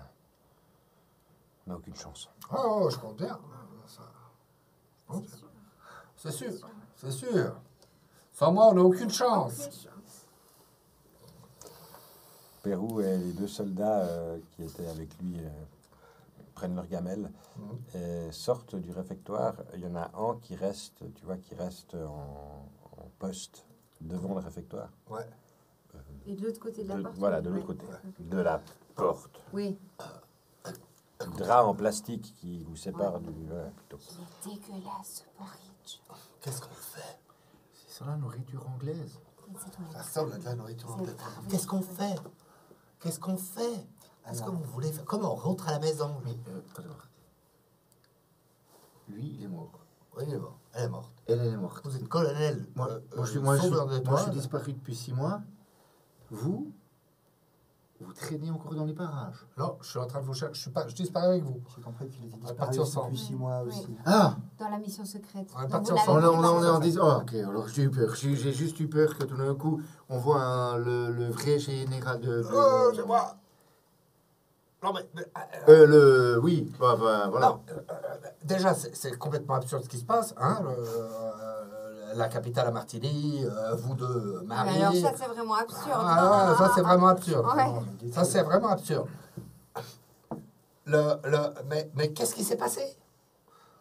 aucune chance. Oh, je compte bien. C'est sûr. C'est sûr. Sans moi, on n'a aucune chance. Pérou et les 2 soldats qui étaient avec lui prennent leur gamelle et sortent du réfectoire. Il y en a un qui reste, tu vois, en poste devant le réfectoire. Ouais. Et de l'autre côté de la porte? Voilà, de l'autre Ouais. côté, de la porte. Oui. Drap en plastique qui vous sépare du... Voilà, plutôt. Il est dégueulasse, ce porridge. Qu'est-ce qu'on fait? C'est ça la nourriture anglaise. C'est toi. Ça ressemble à de la nourriture C'est anglaise. parfait. Qu'est-ce qu'on fait? Qu'est-ce qu'on fait? Qu'est-ce que vous voulez faire? Comment on rentre à la maison? Mais, lui, il est mort. Oui, il est mort. Elle est morte. Elle est morte. Vous êtes colonel. Moi, je suis sauveur moi, je d'étoiles. suis disparu depuis 6 mois. Vous traîner encore dans les parages. Non, je suis en train de vous chercher. Je disparais avec vous. J'ai compris qu'il était On est disparu partis ensemble. depuis 6 mois Oui. aussi. Ah, Dans la mission secrète. On est Donc, parti vous ensemble. l'avez on préparé. est en disant. Oh, ok, alors j'ai eu peur. J'ai juste eu peur que tout d'un coup, on voit le vrai général de. Oh, c'est moi. Non, mais. Oui, voilà. Non, déjà, c'est complètement absurde ce qui se passe. Hein, la capitale à Martigny, vous deux Mais mariés. alors ça, c'est vraiment absurde. Ah, ça, c'est vraiment absurde. Ouais. Ça, c'est vraiment absurde. Mais qu'est-ce qui s'est passé?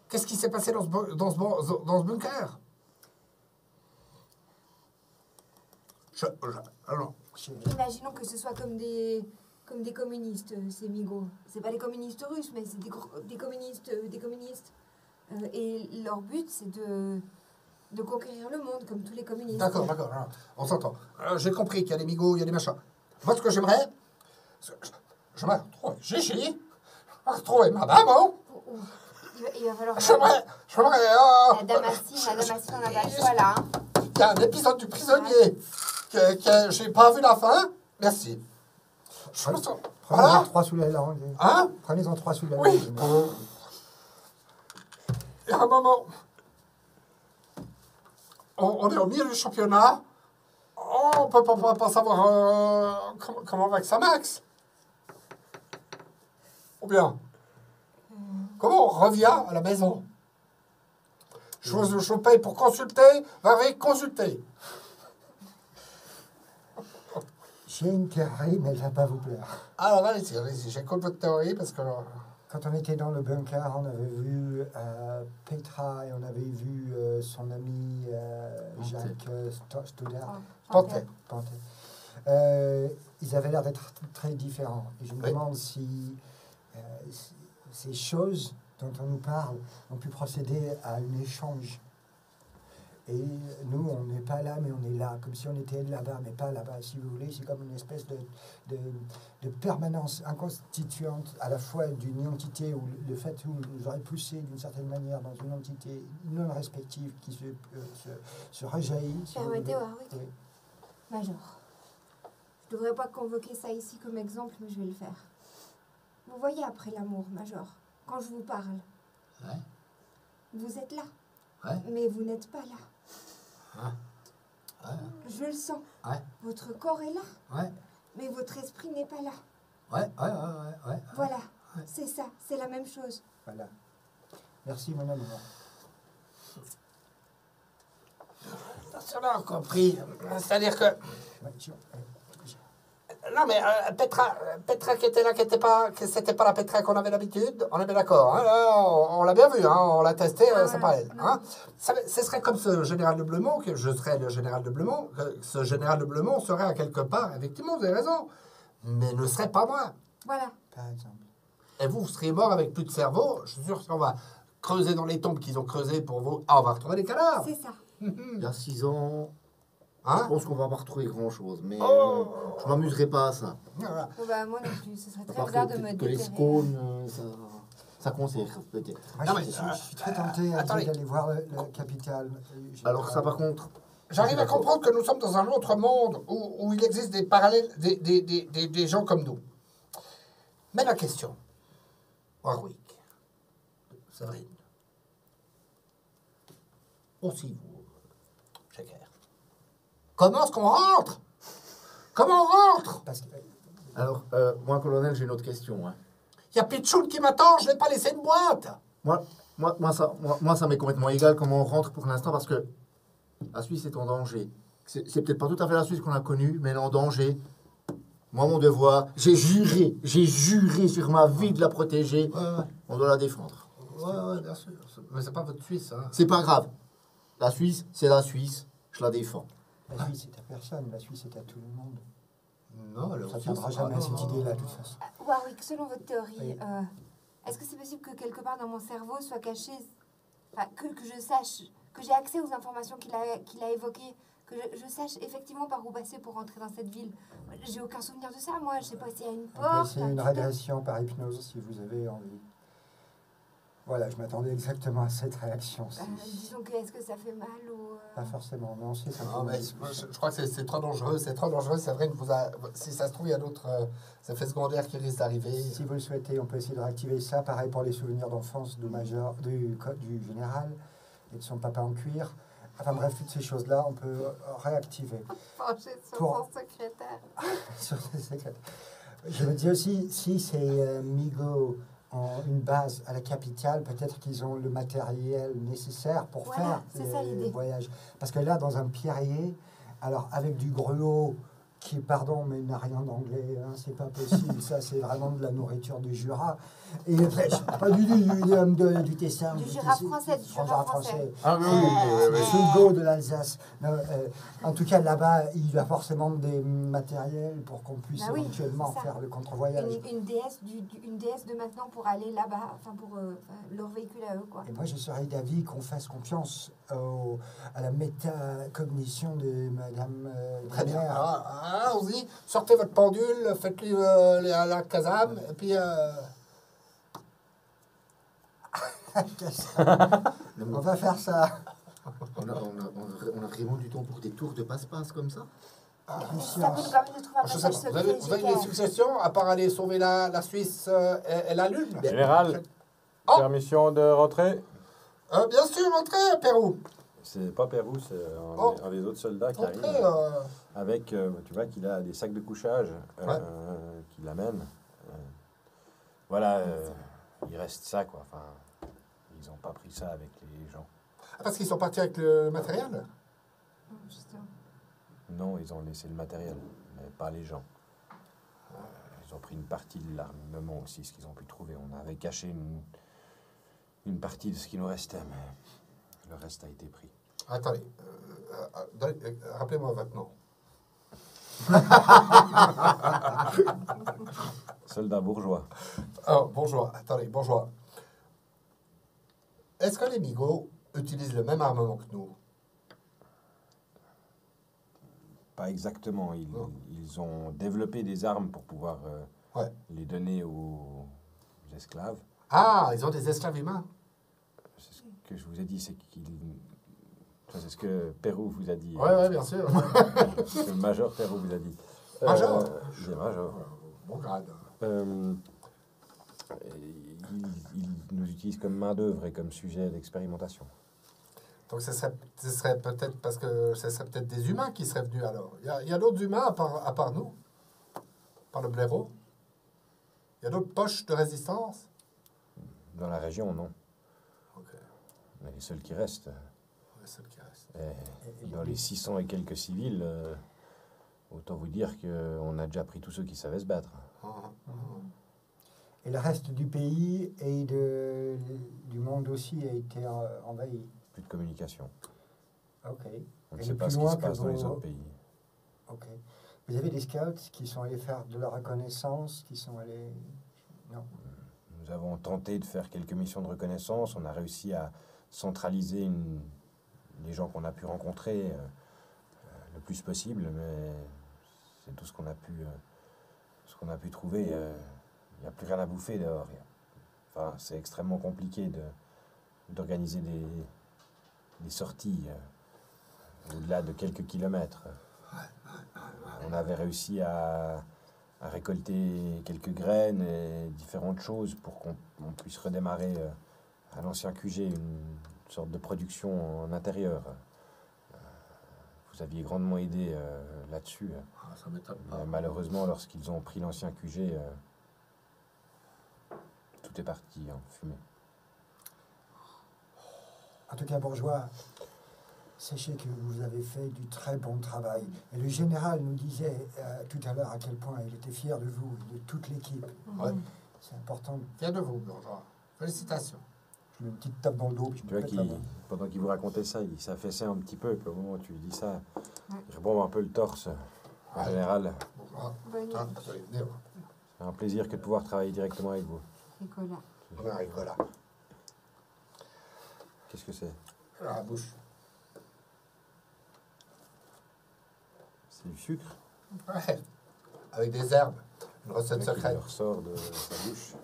Qu'est-ce qui s'est passé dans ce bunker? Alors, Imaginons que ce soit comme des communistes, ces migrants. C'est pas des communistes russes, mais c'est des communistes. Et leur but, c'est de conquérir le monde, comme tous les communistes. d'accord, alors, on s'entend. J'ai compris qu'il y a des migots, il y a des machins. Moi, ce que j'aimerais, j'aimerais retrouver Gigi, retrouver ma maman. Il va falloir... J'aimerais. La Damascine, on n'a pas le choix, là. Hein. Il y a un épisode du prisonnier que j'ai pas vu la fin. Merci. Je me sens. Prenez-en Voilà. 3 sous la langue. Hein? Prenez-en 3 sous la Oui. langue. Il y a un moment. On est au milieu du championnat. On peut pas savoir comment va que ça Max. Ou bien, comment on revient à la maison? Je vous paye pour consulter, vous avez consulté. J'ai une théorie, mais elle va pas vous plaire. Alors allez-y, j'écoute votre théorie parce que... Quand on était dans le bunker, on avait vu Petra et on avait vu son ami Jacques Stoddard. Panthère. Ils avaient l'air d'être très différents. Et je me Oui. demande si ces choses dont on nous parle ont pu procéder à un échange. Et nous, on n'est pas là, mais on est là, comme si on était là-bas, mais pas là-bas, si vous voulez. C'est comme une espèce de permanence inconstituante, à la fois d'une identité, ou le fait où nous aurait poussé d'une certaine manière dans une entité non respective qui se rejaillit. Si vous Permettez, voulez. Warwick. Oui. Major. Je ne devrais pas convoquer ça ici comme exemple, mais je vais le faire. Vous voyez après l'amour, Major, quand je vous parle, Ouais. vous êtes là, Ouais. mais vous n'êtes pas là. Ouais. Je le sens. Ouais. Votre corps est là, Ouais. mais votre esprit n'est pas là. Ouais. Voilà, c'est ça, c'est la même chose. Voilà. Merci, mon amour. On a compris. C'est-à-dire que... Ouais, Non, mais Petra qui était là, que c'était pas la Petra qu'on avait l'habitude, on est bien d'accord. Hein, là, on l'a bien vu, hein, on l'a testé, Ah c'est ouais, pas elle. non. Hein. Ce serait comme ce général de Blemont, que je serais le général de Blemont, que ce général de Blemont serait à quelque part, effectivement, vous avez raison, mais ne serait pas moi. Voilà. par exemple. Et vous seriez mort avec plus de cerveau, je suis sûr qu'on va creuser dans les tombes qu'ils ont creusées pour vous. Ah, on va retrouver des cadavres. C'est ça. Il y a 6 ans, je Hein? pense qu'on va pas retrouver grand-chose, mais Oh. je m'amuserai pas à ça. Voilà. Bon, bah, moi non plus, ce serait À très part bizarre que, de me que les déterrer. scones, ça conserve peut-être. Moi, Non, je, mais, je suis très tenté attendez. d'aller voir le capital. Alors ça par contre, J'arrive à comprendre que nous sommes dans un autre monde où il existe des parallèles, des gens comme nous. Mais la question, Warwick, Séverine, aussi vous, Shaker, comment est-ce qu'on rentre? Comment on rentre? Parce que, alors moi colonel, j'ai une autre question. Hein. Il y a Pichoun qui m'attend, je ne vais pas laisser une boîte. Moi, ça m'est complètement égal comment on rentre pour l'instant parce que la Suisse est en danger. C'est peut-être pas tout à fait la Suisse qu'on a connue, mais elle est en danger. Moi, mon devoir, j'ai juré sur ma vie de la protéger. Ouais, On doit la défendre. bien sûr. Mais c'est pas votre Suisse, hein. C'est pas grave. La Suisse, c'est la Suisse. Je la défends. la Suisse est à personne, la Suisse est à tout le monde. Non, alors, Ça ne tiendra jamais à cette idée-là, de toute façon. Warwick, selon votre théorie, Oui. est-ce que c'est possible que quelque part dans mon cerveau soit caché, enfin, que je sache, que j'ai accès aux informations qu'il a évoquées, que je sache effectivement par où passer pour rentrer dans cette ville? J'ai aucun souvenir de ça, moi. Je sais pas s'il y a une On peut porte. essayer un une tunnel. régression par hypnose si vous avez envie. Voilà, je m'attendais exactement à cette réaction. Disons que est-ce que ça fait mal ou... Pas forcément, non, c'est ça. Non, mais je crois que c'est trop dangereux. C'est trop dangereux. C'est vrai que si ça se trouve, il y a d'autres effets secondaires qui risquent d'arriver. Si vous le souhaitez, on peut essayer de réactiver ça. Pareil pour les souvenirs d'enfance du général et de son papa en cuir. Enfin bref, toutes ces choses-là, on peut réactiver. Pencher sur Pour- son secrétaire. Sur ces secrets. Je me dis aussi, si ces Migo ont une base à la capitale, peut-être qu'ils ont le matériel nécessaire pour Voilà, faire c'est ça les l'idée. voyages. Parce que là, dans un pierrier, alors avec du grelot, qui, pardon, mais n'a rien d'anglais, hein, c'est pas possible, ça c'est vraiment de la nourriture du Jura. Et pas du Tessin. Du Jura français, du Jura français. Ah oui, Le Sungo de l'Alsace. Non, en tout cas, là-bas, il y a forcément des matériels pour qu'on puisse Bah oui, éventuellement c'est ça. faire le contre-voyage. Une déesse une déesse de maintenant pour aller là-bas, enfin pour leur véhicule à eux, quoi. Et moi, je serais d'avis qu'on fasse confiance à la métacognition de Madame Très bien. Dremer. Allons-y. Sortez votre pendule, faites-lui la casame, et puis... On va faire ça. On a vraiment du temps pour des tours de passe-passe comme ça? Ça peut nous permettre de trouver un Je sais passage pas, secret. vous avez des suggestions, à part aller sauver la Suisse et la Lune? Général, Oh. permission de rentrer. Bien sûr, entrez, Pérou. C'est pas Pérou, c'est Oh. un des autres soldats qui Entrez. arrive. Avec, tu vois qu'il a des sacs de couchage qu'il amène. Voilà, il reste ça, quoi. Enfin, ils n'ont pas pris ça avec les gens. Parce qu'ils sont partis avec le matériel? Justement. Non, ils ont laissé le matériel, mais pas les gens. Ils ont pris une partie de l'armement aussi, ce qu'ils ont pu trouver. On avait caché une partie de ce qui nous restait, mais le reste a été pris. Attendez, rappelez-moi votre nom. Soldat bourgeois. Oh, bourgeois, attendez, bourgeois. Est-ce que les Migos utilisent le même armement que nous? Pas exactement. Non. Ils ont développé des armes pour pouvoir Ouais. les donner aux esclaves. Ah, ils ont des esclaves humains. C'est ce que je vous ai dit, c'est qu'ils... Enfin, c'est ce que Pérou vous a dit. Ouais, bien sûr. Ce que le major Pérou vous a dit. Major Il est major. Bon grade. Ils nous utilisent comme main-d'œuvre et comme sujet d'expérimentation. Donc ce serait peut-être parce que ce serait peut-être des humains qui seraient venus alors. Il y a d'autres humains à part nous? Par le blaireau? Il y a d'autres poches de résistance? Dans la région, non. Ok, On est les seuls qui restent. c'est ceux qui restent. Et dans les 600 et quelques civils, autant vous dire qu'on a déjà pris tous ceux qui savaient se battre. Et le reste du pays et du monde aussi a été envahi. Plus de communication. Ok. On ne Et sait le pas plus ce qui loin se que passe dans les vos- autres pays. Ok. Vous avez des scouts qui sont allés faire de la reconnaissance, qui sont allés... Non. Nous avons tenté de faire quelques missions de reconnaissance. On a réussi à centraliser les gens qu'on a pu rencontrer le plus possible, mais c'est tout ce qu'on a pu trouver. Il n'y a plus rien à bouffer dehors. Enfin, c'est extrêmement compliqué d'organiser des sorties au-delà de quelques kilomètres. On avait réussi à récolter quelques graines et différentes choses pour qu'on puisse redémarrer à l'ancien QG une sorte de production en intérieur. Vous aviez grandement aidé là-dessus. Ça m'étonne Mais pas. malheureusement, lorsqu'ils ont pris l'ancien QG, tout est parti en fumée. En tout cas, bourgeois, sachez que vous avez fait du très bon travail. Et le général nous disait tout à l'heure à quel point il était fier de vous, de toute l'équipe. Ouais. C'est important. Fier de vous, bourgeois. Félicitations. Je mets une petite tape dans le dos. Puis je Tu me vois pète la main. pendant qu'il vous racontait ça, il s'affaissait un petit peu. Puis au moment où tu lui dis ça, Ouais. il rebombe un peu le torse. En Ouais. général, Bourgeois. Bonne Tiens, nuit, attendez, venez. c'est un plaisir que de pouvoir travailler directement avec vous. Nicolas. On a Nicolas. Qu'est-ce que c'est? À la bouche. C'est du sucre? Ouais. Avec des herbes. Une recette Le mec, il secrète. le ressort de sa bouche.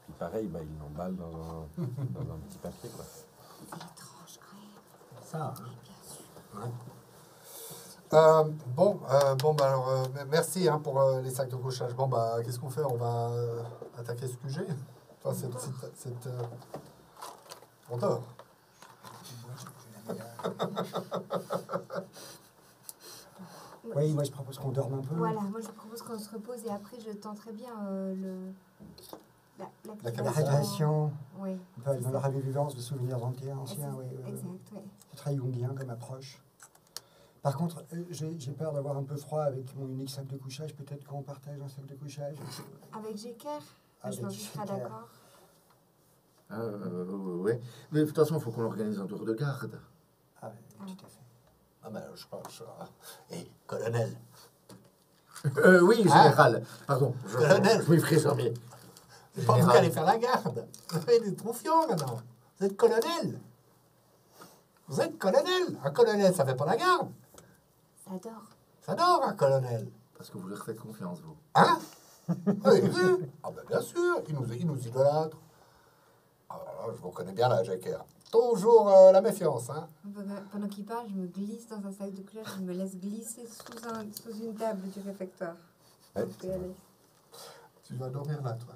Puis puis pareil, bah, il l'emballe dans un petit papier, quoi. C'est étrange quand même. Ça, hein. Bien sûr. Ouais. Bon, bah alors, merci hein, pour les sacs de couchage. Bon, bah, qu'est-ce qu'on fait? On va attaquer ce QG. Enfin, on dort. Oui, moi je propose qu'on dorme un peu. Voilà, moi je propose qu'on se repose et après je tenterai bien La l'activation. régression, Oui. on peut aller dans la revivance de souvenirs anciens. Oui, Exact, oui. c'est très jungien comme approche. Par contre, j'ai peur d'avoir un peu froid avec mon unique sac de couchage. Peut-être qu'on partage un sac de couchage. Avec Jeker, Avec je pense qu'il sera Jeker. d'accord. Ouais. Mais de toute façon, il faut qu'on organise un tour de garde. Ah oui, tout à fait. Ah, ben, je pense. Hé, colonel. Oui, général. Pardon, Colonel. je m'effraie jamais. C'est pas vous qui allez faire la garde. Vous avez des troufions maintenant. Vous êtes colonel. Vous êtes colonel. Un colonel, ça fait pas la garde. Ça dort. Ça dort, un colonel. Parce que vous leur faites confiance, vous. Hein? Oui, oui. Ah ben bien sûr, il nous idolâtre. Ah, alors, je vous connais bien là, Jeker. Toujours la méfiance, hein. Pendant qu'il parle, je me glisse dans un sac de couchage, je me laisse glisser sous une table du réfectoire. Ouais. Je peux y aller. Tu vas dormir là, toi.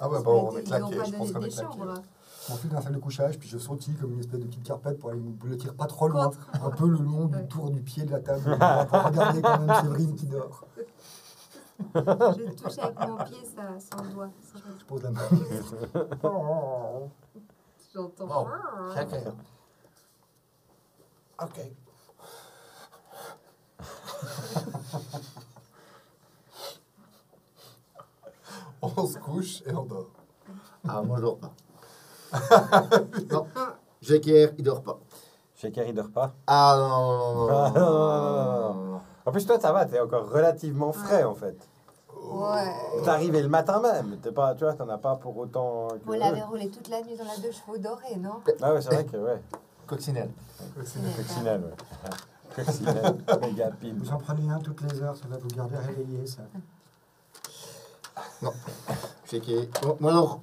Ah ouais, bon, on est Ils n'ont claqué. pas Je pense donné qu'on est des claqué. chambres. Je m'enfile dans un sac de couchage, puis je sautille comme une espèce de petite carpette pour aller me blottir pas trop loin, Contre. un peu le long du Ouais. tour du pied de la table, pour regarder quand même Séverine qui dort. Je touche avec mon pied sans doigt. Je pose la main. J'entends. Bon, Jeker. Ok. On se couche et on dort. Ah, moi, je dors pas. Non, Jeker, il dort pas. Shaker, il dort pas. Ah, non, Ah, non, non. En plus, toi, ça va, t'es encore relativement frais, en fait. Ouais. T'es arrivé le matin même. T'es pas, tu vois, t'en as pas pour autant que Vous l'avez roulé toute la nuit dans la 2 chevaux dorés, non? Ah ouais, c'est vrai que, ouais. Coccinelle. Coccinelle, ouais. Coccinelle, méga pile. Vous en prenez un toutes les heures, ça va vous garder réveillé, ça. Jeker. Bon, moi, alors,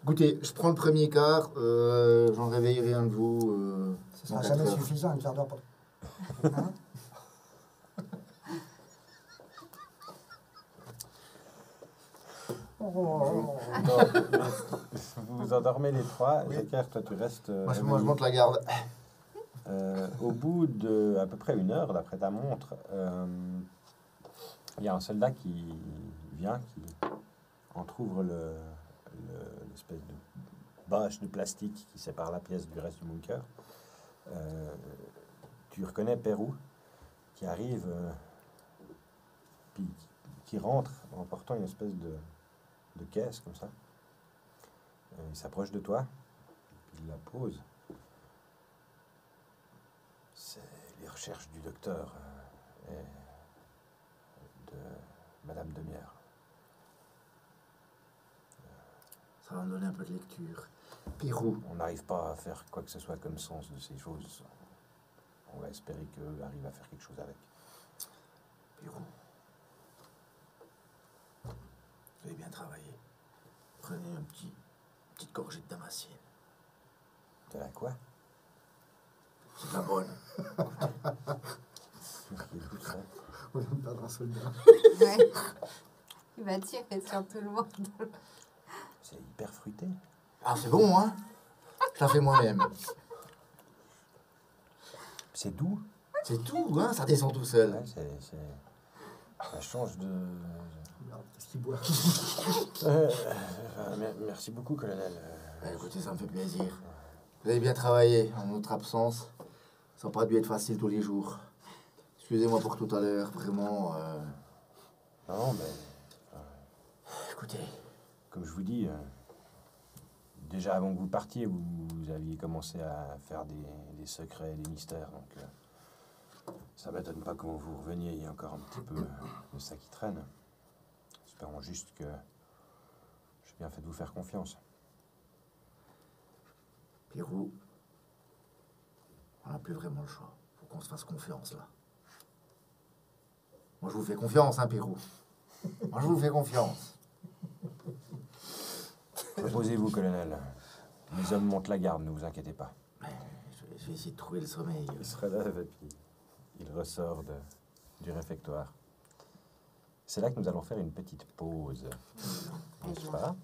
écoutez, je prends le premier quart. J'en réveillerai un de vous. Ce sera dans jamais 4 heures. suffisant, un quart d'heure pour... Hein? Vous vous endormez les trois. Shaker, toi, tu restes. Moi, je réveillé. monte la garde. Au bout de à peu près 1 heure, d'après ta montre, il y a un soldat qui vient, qui entrouvre l'espèce de bâche de plastique qui sépare la pièce du reste du bunker. Tu reconnais Pérou qui arrive, puis qui rentre en portant une espèce de caisse comme ça. Il s'approche de toi, il la pose. C'est les recherches du docteur et de Madame Demière. Ça va me donner un peu de lecture. Pérou. On n'arrive pas à faire quoi que ce soit comme sens de ces choses. On va espérer qu'eux arrivent à faire quelque chose avec. Pérou. Vous avez bien travaillé. Prenez petite gorgée de damascène. De la quoi? C'est de la bonne. Qui est tout ça? On vient de perdre un soldat. Ouais. Il va tirer sur tout le monde. C'est hyper fruité. Ah, c'est bon, hein? Je la fais moi-même. C'est doux. C'est tout, hein? Ça descend tout seul. Ouais, ça change de... Regarde, qu'est-ce qu'il boit? Merci beaucoup, colonel. Écoutez, ça me fait plaisir. Vous avez bien travaillé en notre absence. Ça n'a pas dû être facile tous les jours. Excusez-moi pour tout à l'heure, vraiment. Non, mais Écoutez, comme je vous dis, déjà avant que vous partiez, vous aviez commencé à faire des secrets, des mystères. Donc, ça ne m'étonne pas quand vous reveniez. Il y a encore un petit peu de ça qui traîne. Espérons juste que j'ai bien fait de vous faire confiance. Pérou, on n'a plus vraiment le choix. Faut qu'on se fasse confiance, là. Moi, je vous fais confiance, hein, Pérou. Moi, je vous fais confiance. Reposez-vous, colonel. Les hommes montent la garde, ne vous inquiétez pas. Je vais essayer de trouver le sommeil. Il se relève et puis il ressort du réfectoire. C'est là que nous allons faire une petite pause. N'est-ce pas?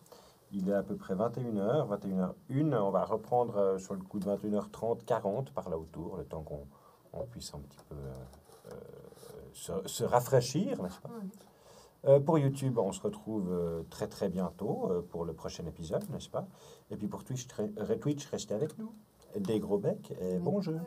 Il est à peu près 21h, 21h01. On va reprendre sur le coup de 21h30, 40 par là autour, le temps qu'on puisse un petit peu se rafraîchir, n'est-ce pas? Pour YouTube, on se retrouve très très bientôt pour le prochain épisode, n'est-ce pas? Et puis pour Twitch, restez avec nous. Des gros becs et bon jeu.